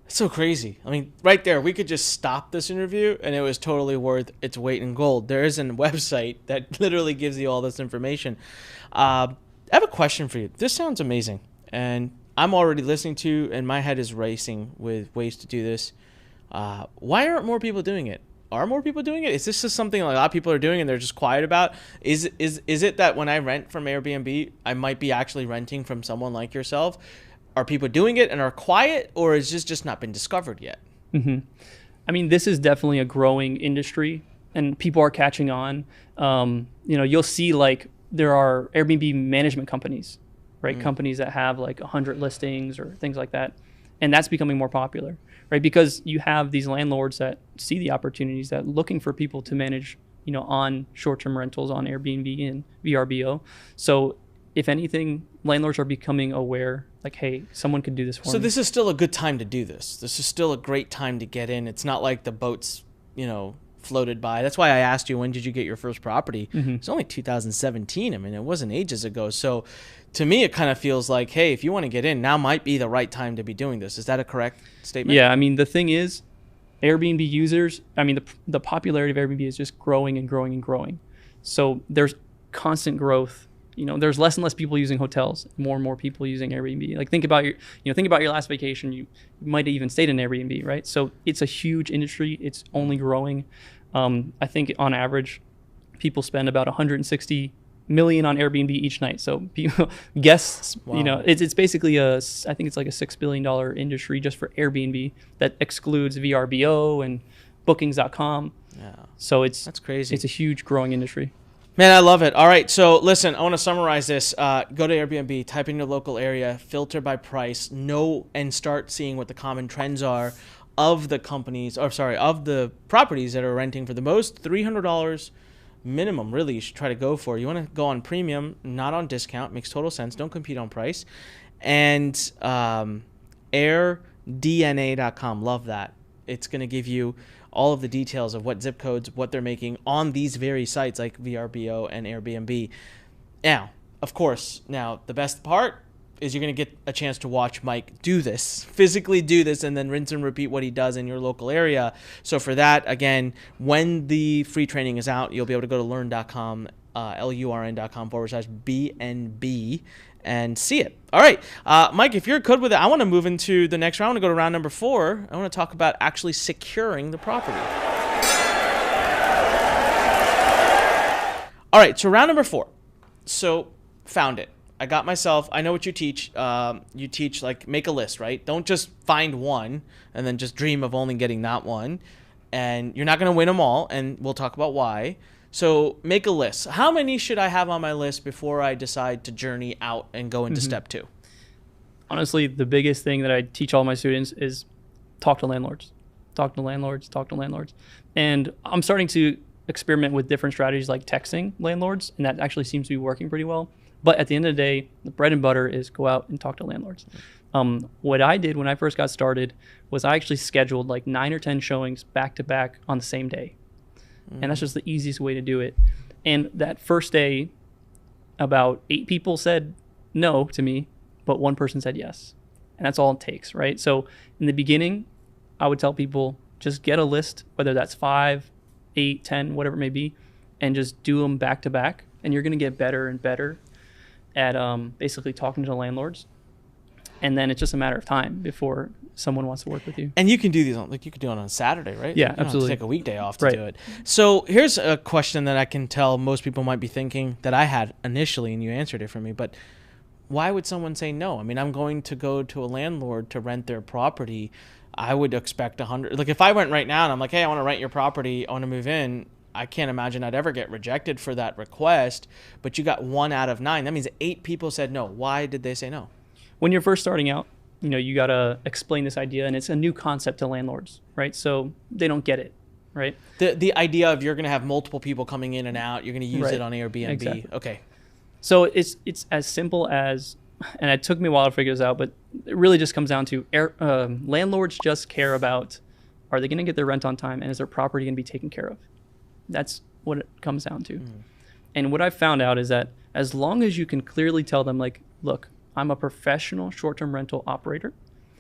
It's so crazy. I mean, right there, we could just stop this interview and it was totally worth its weight in gold. There is a website that literally gives you all this information. I have a question for you. This sounds amazing. And I'm already listening to, and my head is racing with ways to do this. Why aren't more people doing it? Are more people doing it? Is this just something like a lot of people are doing and they're just quiet about? Is it that when I rent from Airbnb, I might be actually renting from someone like yourself? Are people doing it and are quiet, or is this just not been discovered yet? Mm-hmm. I mean, this is definitely a growing industry, and people are catching on. You'll see, like, there are Airbnb management companies, right? Companies that have like 100 listings or things like that. And that's becoming more popular, right? Because you have these landlords that see the opportunities, that looking for people to manage, on short-term rentals on Airbnb and VRBO. So if anything, landlords are becoming aware, like, hey, someone could do this for me. So this is still a good time to do this. This is still a great time to get in. It's not like the boats, floated by. That's why I asked you, when did you get your first property? It's only 2017. I mean, it wasn't ages ago. So to me, it kind of feels like, hey, if you want to get in, now might be the right time to be doing this. Is that a correct statement? Yeah. I mean, the thing is, Airbnb users, I mean, the popularity of Airbnb is just growing and growing and growing. So there's constant growth. There's less and less people using hotels, more and more people using Airbnb. Like, think about your last vacation. You might have even stayed in Airbnb, right? So it's a huge industry. It's only growing. I think on average, people spend about 160 million on Airbnb each night. So people, guests, Wow. It's basically I think it's like a $6 billion industry just for Airbnb that excludes VRBO and bookings.com. Yeah. So That's crazy. It's a huge growing industry. Man, I love it. All right, so listen, I want to summarize this. Go to Airbnb, type in your local area, filter by price, and start seeing what the common trends are of the of the properties that are renting for the most. $300 minimum, really, you should try to go for. You want to go on premium, not on discount. Makes total sense. Don't compete on price. And airdna.com, love that. It's going to give you all of the details of what zip codes, what they're making on these very sites like VRBO and Airbnb. Now, of course, the best part is you're going to get a chance to watch Mike physically do this, and then rinse and repeat what he does in your local area. So for that, again, when the free training is out, you'll be able to go to learn.com, LURN.com/BNB, and see it. All right, Mike, if you're good with it, I want to move into the next round. I want to go to round number 4. I want to talk about actually securing the property. All right, so round number 4. So found it. I got myself, I know what you teach. You teach, like, make a list, right? Don't just find one and then just dream of only getting that one. And you're not going to win them all, and we'll talk about why. So make a list. How many should I have on my list before I decide to journey out and go into step 2? Honestly, the biggest thing that I teach all my students is talk to landlords. Talk to landlords. And I'm starting to experiment with different strategies like texting landlords, and that actually seems to be working pretty well. But at the end of the day, the bread and butter is go out and talk to landlords. What I did when I first got started was I actually scheduled like 9 or 10 showings back to back on the same day. And that's just the easiest way to do it. And that first day, about 8 people said no to me, but 1 person said yes. And that's all it takes, right? So in the beginning, I would tell people, just get a list, whether that's 5, 8, 10, whatever it may be, and just do them back to back. And you're going to get better and better at basically talking to landlords. And then it's just a matter of time before someone wants to work with you. And you can do these you could do it on Saturday, right? Yeah, you don't absolutely. Have to take a weekday off to do it. So here's a question that I can tell most people might be thinking that I had initially, and you answered it for me. But why would someone say no? I mean, I'm going to go to a landlord to rent their property. I would expect 100. Like, if I went right now and I'm like, hey, I want to rent your property, I want to move in, I can't imagine I'd ever get rejected for that request. But you got 1 out of 9. That means 8 people said no. Why did they say no? When you're first starting out, you got to explain this idea, and it's a new concept to landlords, right? So they don't get it, right? The idea of you're going to have multiple people coming in and out, you're going to use Right. it on Airbnb. Exactly. Okay. So it's as simple as and it took me a while to figure this out, but it really just comes down to landlords just care about, are they going to get their rent on time, and is their property going to be taken care of? That's what it comes down to. And what I've found out is that as long as you can clearly tell them, like, look, I'm a professional short-term rental operator.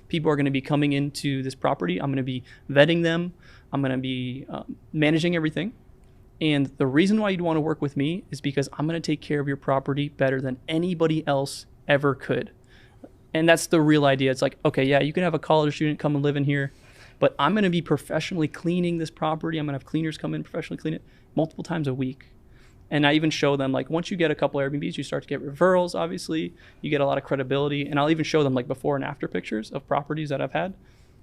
People are going to be coming into this property. I'm going to be vetting them. I'm going to be managing everything. And the reason why you'd want to work with me is because I'm going to take care of your property better than anybody else ever could. And that's the real idea. It's like, okay, yeah, you can have a college student come and live in here, but I'm going to be professionally cleaning this property. I'm going to have cleaners come in, professionally clean it multiple times a week. And I even show them, like, once you get a couple Airbnbs, you start to get referrals, obviously. You get a lot of credibility. And I'll even show them, like, before and after pictures of properties that I've had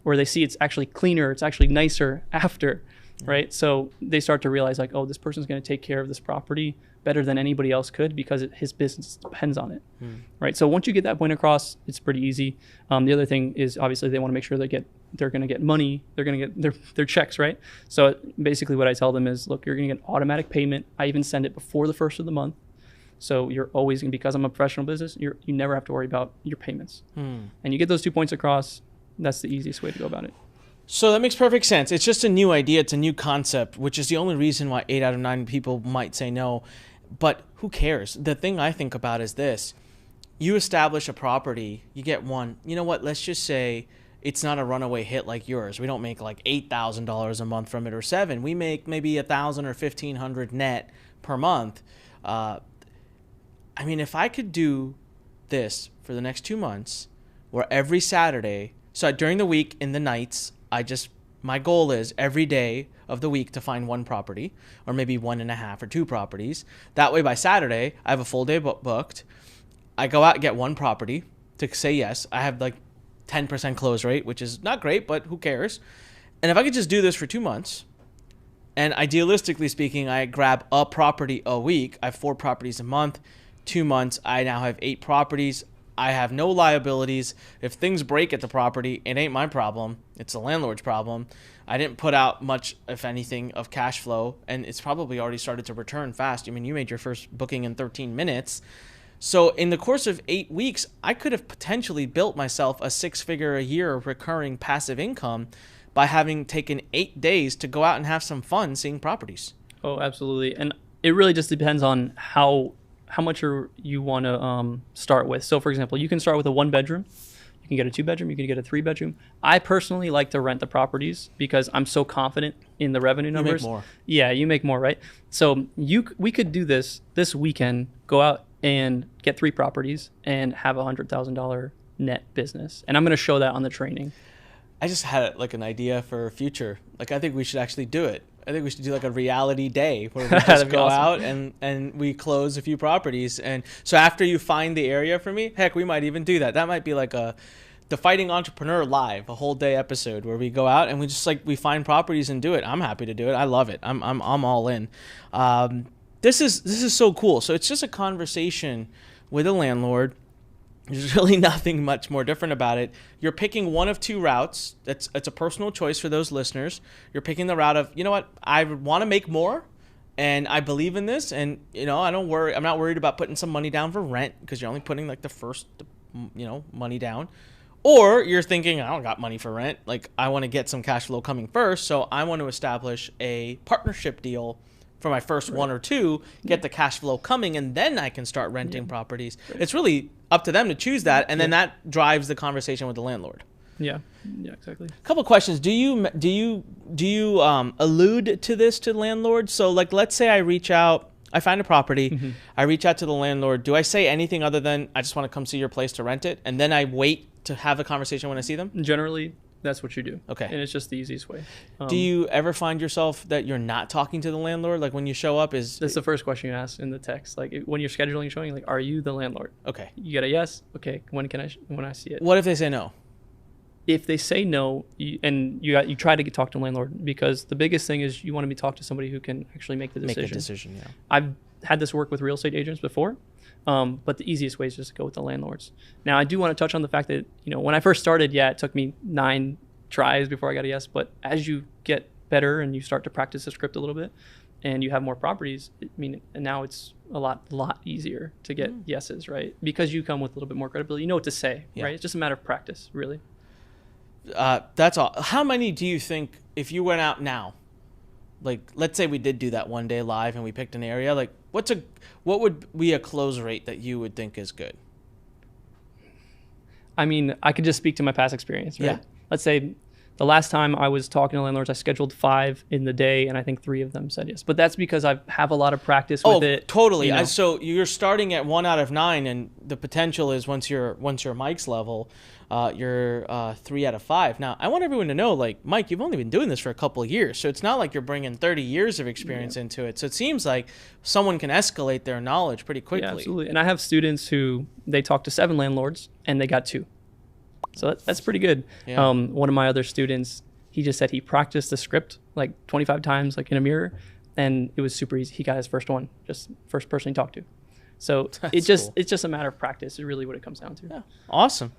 where they see it's actually cleaner, it's actually nicer after, right? So they start to realize, like, oh, this person's going to take care of this property better than anybody else could because his business depends on it, right? So once you get that point across, it's pretty easy. The other thing is, obviously, they want to make sure they're going to get money. They're going to get their checks, right? So basically what I tell them is, look, you're going to get automatic payment. I even send it before the first of the month. So you're always going to, because I'm a professional business, you never have to worry about your payments. And you get those 2 points across, that's the easiest way to go about it. So that makes perfect sense. It's just a new idea. It's a new concept, which is the only reason why 8 out of 9 people might say no. But who cares? The thing I think about is this. You establish a property, you get one. You know what? Let's just say it's not a runaway hit like yours. We don't make like $8,000 a month from it or $7,000. We make maybe $1,000 or $1,500 net per month. I mean, if I could do this for the next 2 months, where every Saturday, so during the week in the nights, my goal is every day of the week to find one property, or maybe 1.5 or 2 properties. That way by Saturday, I have a full day booked. I go out and get one property to say yes. I have like 10% close rate, which is not great, but who cares? And if I could just do this for 2 months, and idealistically speaking, I grab a property a week, I have 4 properties a month. 2 months, I now have 8 properties. I have no liabilities. If things break at the property, it ain't my problem. It's the landlord's problem. I didn't put out much, if anything, of cash flow, and it's probably already started to return fast. I mean, you made your first booking in 13 minutes. So in the course of 8 weeks, I could have potentially built myself a 6-figure a year recurring passive income by having taken 8 days to go out and have some fun seeing properties. Oh, absolutely. And it really just depends on how much you want to start with. So for example, you can start with a 1-bedroom. You can get a 2-bedroom. You can get a 3-bedroom. I personally like to rent the properties because I'm so confident in the revenue numbers. You make more. Yeah, you make more, right? So we could do this weekend, go out and get 3 properties and have $100,000 net business. And I'm going to show that on the training. I just had like an idea for a future. Like, I think we should actually do it. I think we should do like a reality day where we just go out and we close a few properties. And so after you find the area for me, heck, we might even do that. That might be like the Fighting Entrepreneur Live, a whole day episode where we go out and we find properties and do it. I'm happy to do it. I love it. I'm all in. This is so cool. So it's just a conversation with a landlord. There's really nothing much more different about it. You're picking one of 2 routes. It's a personal choice for those listeners. You're picking the route of, you know what, I want to make more, and I believe in this, and I'm not worried about putting some money down for rent because you're only putting like the first, money down. Or you're thinking, I don't got money for rent. Like, I want to get some cash flow coming first, so I want to establish a partnership deal for my first 1 or 2, get the cash flow coming, and then I can start renting properties. Right. It's really up to them to choose that, and then that drives the conversation with the landlord. Yeah, exactly. A couple of questions. Do you allude to this to landlords? So, like, let's say I find a property, I reach out to the landlord. Do I say anything other than I just want to come see your place to rent it, and then I wait to have a conversation when I see them? Generally, that's what you do. Okay. And it's just the easiest way. Do you ever find yourself that you're not talking to the landlord? Like, when you show up, that's the first question you ask in the text. Like, when you're scheduling your showing, like, are you the landlord? Okay. You get a yes. Okay. When I see it? What if they say no? If they say no, you try to talk to the landlord, because the biggest thing is you want to be talking to somebody who can actually make the decision. Make the decision, yeah. I've had this work with real estate agents before. But the easiest way is just to go with the landlords. Now, I do want to touch on the fact that, when I first started, it took me 9 tries before I got a yes. But as you get better and you start to practice the script a little bit, and you have more properties, I mean, and now it's a lot easier to get yeses, right? Because you come with a little bit more credibility. You know what to say, right? It's just a matter of practice, really. That's all. How many do you think, if you went out now, like let's say we did do that one day live and we picked an area, like what would be a close rate that you would think is good? I mean, I could just speak to my past experience, right? Yeah. Let's say the last time I was talking to landlords, I scheduled 5 in the day, and I think 3 of them said yes. But that's because I have a lot of practice with it. Totally. You know. So you're starting at 1 out of 9, and the potential is once you're Mike's level, you're 3 out of 5. Now, I want everyone to know, like, Mike, you've only been doing this for a couple of years, so it's not like you're bringing 30 years of experience into it. So it seems like someone can escalate their knowledge pretty quickly. Yeah, absolutely. And I have students who they talked to 7 landlords, and they got 2. So that's pretty good. Yeah. One of my other students, he just said he practiced the script like 25 times, like in a mirror, and it was super easy. He got his first one, just first person he talked to. So it's just a matter of practice. Is really what it comes down to. Yeah. Awesome.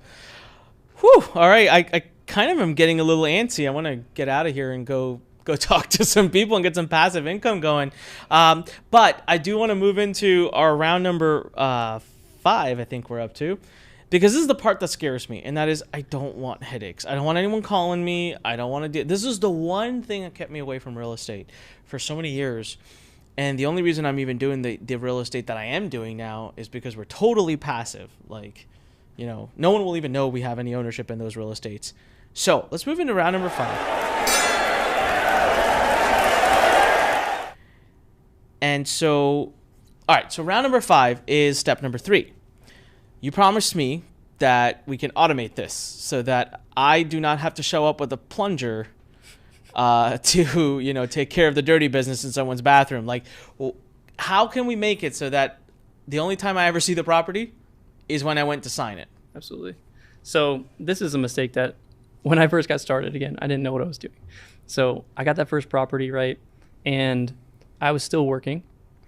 Whew. All right. I kind of am getting a little antsy. I want to get out of here and go talk to some people and get some passive income going. But I do want to move into our round number 5, I think we're up to. Because this is the part that scares me, and that is I don't want headaches. I don't want anyone calling me. I don't want to do. This is the one thing that kept me away from real estate for so many years. And the only reason I'm even doing the real estate that I am doing now is because we're totally passive. Like, you know, no one will even know we have any ownership in those real estates. So let's move into round number 5. And so, all right, so round number 5 is step number 3. You promised me that we can automate this so that I do not have to show up with a plunger to, you know, take care of the dirty business in someone's bathroom. Like, well, how can we make it so that the only time I ever see the property is when I went to sign it? Absolutely. So this is a mistake that when I first got started, again, I didn't know what I was doing. So I got that first property, right? And I was still working.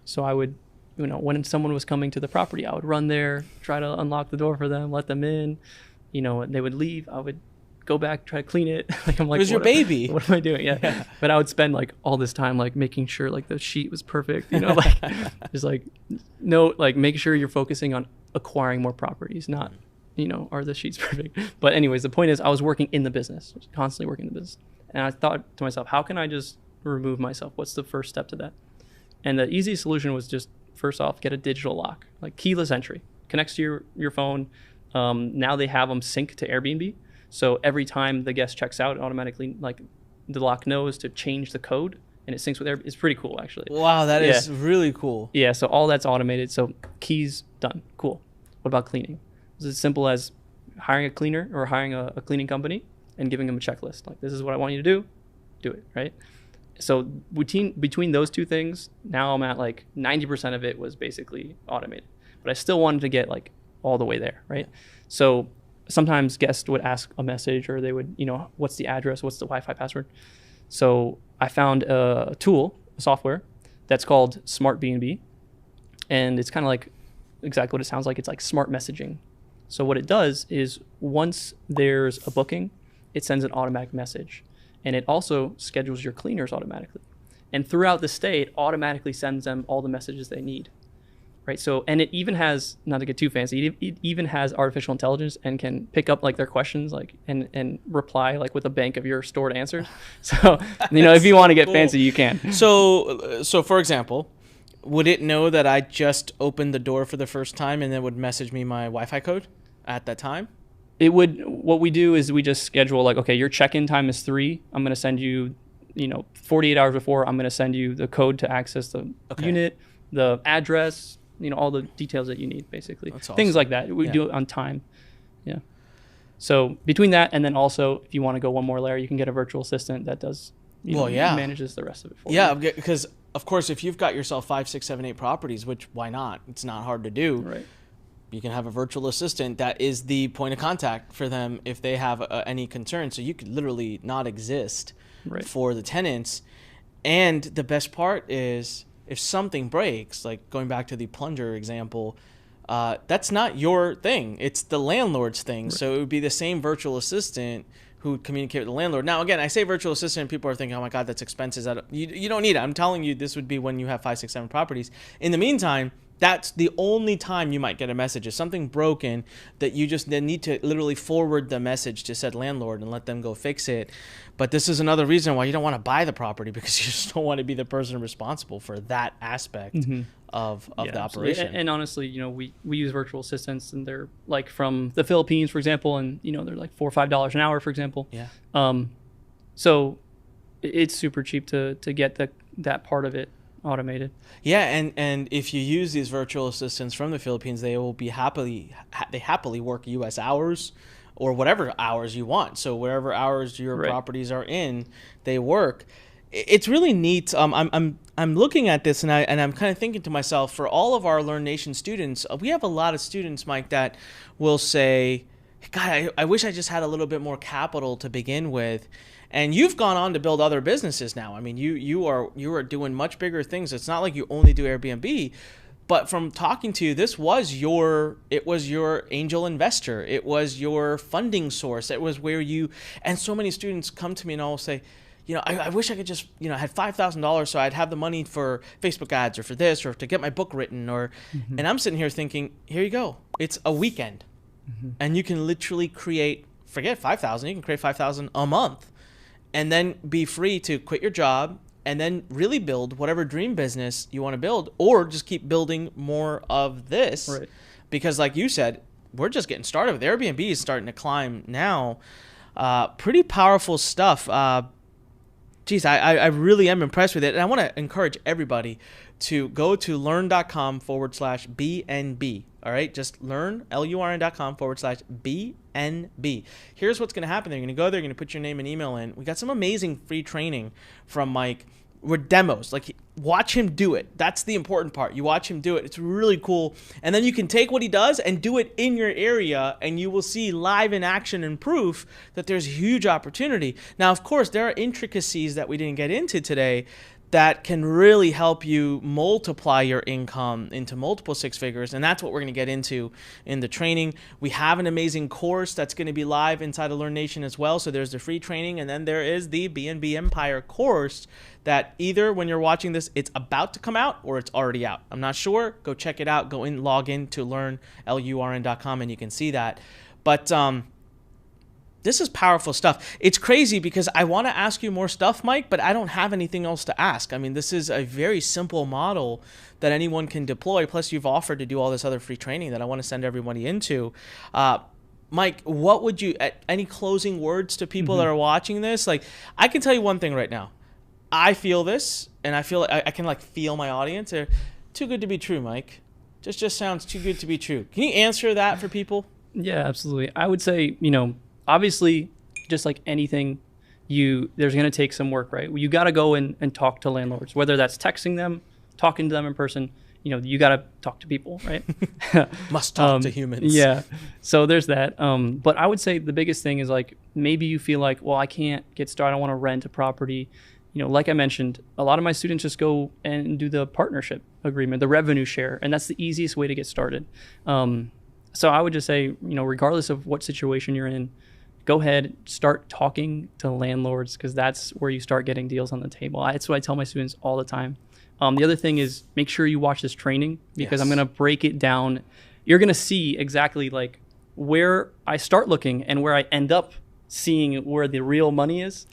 So I would, you know, when someone was coming to the property, I would run there, try to unlock the door for them, let them in. You know, they would leave. I would go back, try to clean it. Like I'm like, it was your baby. What am I doing? Yeah. But I would spend like all this time like making sure like the sheet was perfect. You know, like just like make sure you're focusing on acquiring more properties, not, you know, are the sheets perfect? But anyways, the point is I was working in the business, constantly working in the business, and I thought to myself, how can I just remove myself? What's the first step to that? And the easiest solution was just, first off, get a digital lock, like keyless entry. Connects to your phone. Now they have them sync to Airbnb. So every time the guest checks out, automatically, like the lock knows to change the code, and it syncs with Airbnb. It's pretty cool, actually. Wow, that is really cool. Yeah, so all that's automated. So keys, done. Cool. What about cleaning? It's as simple as hiring a cleaner or hiring a cleaning company and giving them a checklist. Like, this is what I want you to do it, right? So between those two things, now I'm at like 90% of it was basically automated. But I still wanted to get like all the way there, right? Yeah. So sometimes guests would ask a message, or they would, you know, what's the address? What's the Wi-Fi password? So I found a tool, a software that's called Smart B&B. And it's kind of like exactly what it sounds like. It's like smart messaging. So what it does is once there's a booking, it sends an automatic message. And it also schedules your cleaners automatically. And throughout the stay, it automatically sends them all the messages they need, right? So, and it even has, not to get too fancy, it even has artificial intelligence and can pick up like their questions, like and reply like with a bank of your stored answers. So, you know, if you want to get fancy, you can. So for example, would it know that I just opened the door for the first time and then would message me my Wi-Fi code at that time? It would, what we do is we just schedule like, okay, your check-in time is 3. I'm going to send you, 48 hours before, I'm going to send you the code to access the unit, the address, all the details that you need, basically. That's awesome. Things like that. We do it on time. Yeah. So between that, and then also, if you want to go one more layer, you can get a virtual assistant that does, manages the rest of it for you. Yeah, because of course, if you've got yourself 5, 6, 7, 8 properties, which why not? It's not hard to do. Right. You can have a virtual assistant that is the point of contact for them if they have any concerns. So you could literally not exist for the tenants. And the best part is if something breaks, like going back to the plunger example, that's not your thing. It's the landlord's thing. Right. So it would be the same virtual assistant who communicate with the landlord. Now, again, I say virtual assistant, and people are thinking, oh my God, that's expenses. You don't need it. I'm telling you, this would be when you have 5, 6, 7 properties. In the meantime, that's the only time you might get a message. If something broken, that you just then need to literally forward the message to said landlord and let them go fix it. But this is another reason why you don't want to buy the property, because you just don't want to be the person responsible for that aspect of the operation. And honestly, we use virtual assistants, and they're like from the Philippines, for example, and they're like $4 or $5 an hour, for example. Yeah. So it's super cheap to get that part of it automated. Yeah, and if you use these virtual assistants from the Philippines, they will be happily work U.S. hours or whatever hours you want. So whatever hours your properties are in, they work. It's really neat. I'm looking at this, and I'm kind of thinking to myself, for all of our Learn Nation students, we have a lot of students, Mike, that will say, God, I wish I just had a little bit more capital to begin with. And you've gone on to build other businesses now. I mean, you are doing much bigger things. It's not like you only do Airbnb, but from talking to you, it was your angel investor. It was your funding source. It was where and so many students come to me and all say, I wish I could just, I had $5,000 so I'd have the money for Facebook ads or for this or to get my book written and I'm sitting here thinking, here you go. It's a weekend and you can literally forget 5,000. You can create 5,000 a month. And then be free to quit your job and then really build whatever dream business you want to build, or just keep building more of this. Right. Because like you said, we're just getting started with Airbnb is starting to climb now. Pretty powerful stuff. Geez, I really am impressed with it. And I want to encourage everybody to go to learn.com/BNB. All right, just LURN.com/BNB. Here's what's going to happen. They're going to go there, you're going to put your name and email in. We got some amazing free training from Mike with demos. Like, watch him do it. That's the important part. You watch him do it. It's really cool. And then you can take what he does and do it in your area, and you will see live in action and proof that there's huge opportunity. Now, of course, there are intricacies that we didn't get into today that can really help you multiply your income into multiple six figures. And that's what we're going to get into in the training. We have an amazing course that's going to be live inside of Learn Nation as well. So there's the free training, and then there is the BNB Empire course that either when you're watching this, it's about to come out or it's already out. I'm not sure. Go check it out. Go in, log in to LURN.com, and you can see that. But this is powerful stuff. It's crazy because I want to ask you more stuff, Mike, but I don't have anything else to ask. I mean, this is a very simple model that anyone can deploy. Plus, you've offered to do all this other free training that I want to send everybody into. Mike, what would you, any closing words to people that are watching this? Like, I can tell you one thing right now. I feel this, and I feel I can feel my audience. They're too good to be true, Mike. Just sounds too good to be true. Can you answer that for people? Yeah, absolutely. I would say, obviously, just like anything, there's going to take some work, right? You got to go and talk to landlords, whether that's texting them, talking to them in person. You got to talk to people, right? Must talk to humans. Yeah. So there's that. But I would say the biggest thing is maybe you feel like, well, I can't get started. I want to rent a property. Like I mentioned, a lot of my students just go and do the partnership agreement, the revenue share, and that's the easiest way to get started. So I would just say, regardless of what situation you're in, go ahead, start talking to landlords, because that's where you start getting deals on the table. That's what I tell my students all the time. The other thing is make sure you watch this training, because I'm going to break it down. You're going to see exactly where I start looking and where I end up seeing where the real money is,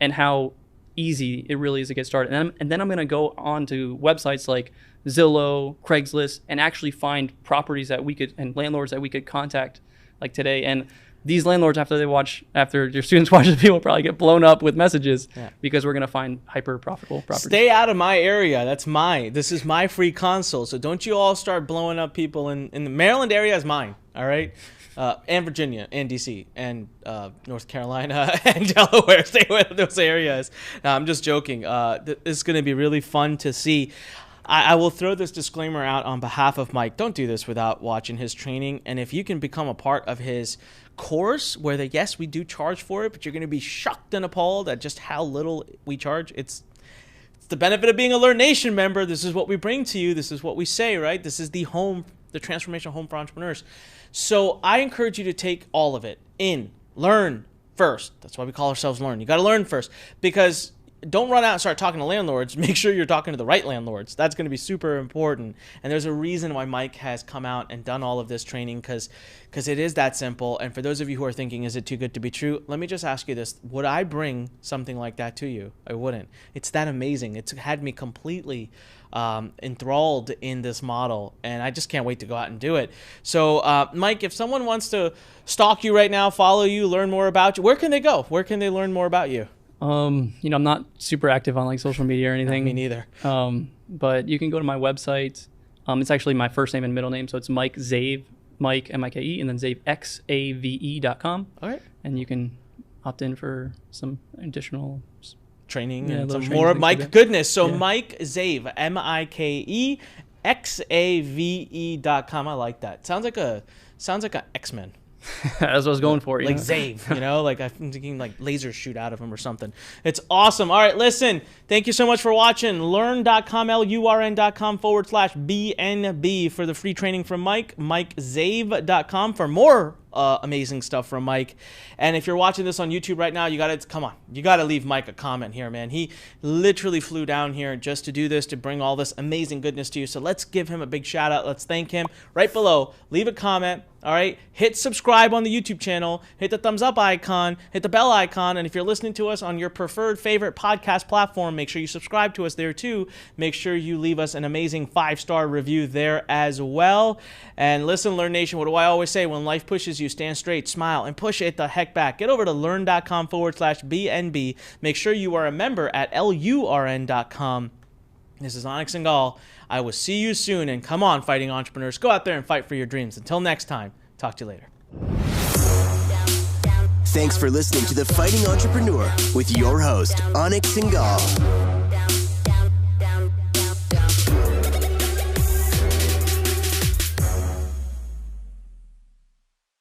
and how easy it really is to get started. And then I'm going to go on to websites like Zillow, Craigslist, and actually find properties that we could, and landlords that we could contact like today. And these landlords, after your students watch this, people probably get blown up with messages, because we're going to find hyper profitable properties. Stay out of my area. This is my free console. So don't you all start blowing up people in the Maryland area is mine. All right. And Virginia and DC and North Carolina and Delaware. Stay away from those areas. I'm just joking. This is going to be really fun to see. I will throw this disclaimer out on behalf of Mike. Don't do this without watching his training. And if you can become a part of his course, where yes, we do charge for it, but you're going to be shocked and appalled at just how little we charge. It's the benefit of being a Learn Nation member. This is what we bring to you. This is what we say, right? This is the transformational home for entrepreneurs. So I encourage you to take all of it in, learn, first. That's why we call ourselves Learn. You got to learn first, because don't run out and start talking to landlords. Make sure you're talking to the right landlords. That's going to be super important. And there's a reason why Mike has come out and done all of this training, because it is that simple. And for those of you who are thinking, is it too good to be true? Let me just ask you this. Would I bring something like that to you? I wouldn't. It's that amazing. It's had me completely enthralled in this model, and I just can't wait to go out and do it. So Mike, if someone wants to stalk you right now, follow you, learn more about you, where can they go? Where can they learn more about you? I'm not super active on like social media or anything. Me neither. But you can go to my website. It's actually my first name and middle name, so it's Mike Zave, Mike Mike, and then Zave XAVE.com. All right. And you can opt in for some additional training and some training more Mike goodness. So Mike Zave, MikeZave.com. I like that. Sounds like a X-Men. That's what I was going for. Like Zave, like I'm thinking like lasers shoot out of him or something. It's awesome. All right, listen, thank you so much for watching. Learn.com, LURN.com/BNB for the free training from Mike. MikeZave.com for more amazing stuff from Mike. And if you're watching this on YouTube right now, you gotta leave Mike a comment here, man. He literally flew down here just to do this, to bring all this amazing goodness to you. So let's give him a big shout out. Let's thank him. Right below, leave a comment. All right, hit subscribe on the YouTube channel, hit the thumbs up icon, hit the bell icon, and if you're listening to us on your preferred favorite podcast platform, make sure you subscribe to us there too. Make sure you leave us an amazing 5-star review there as well. And listen, Learn Nation, what do I always say? When life pushes you, stand straight, smile, and push it the heck back. Get over to learn.com/BNB. Make sure you are a member at LURN.com. This is Onyx and Gall. I will see you soon, and come on, fighting entrepreneurs. Go out there and fight for your dreams. Until next time, talk to you later. Thanks for listening to The Fighting Entrepreneur with your host, Onyx and Gall.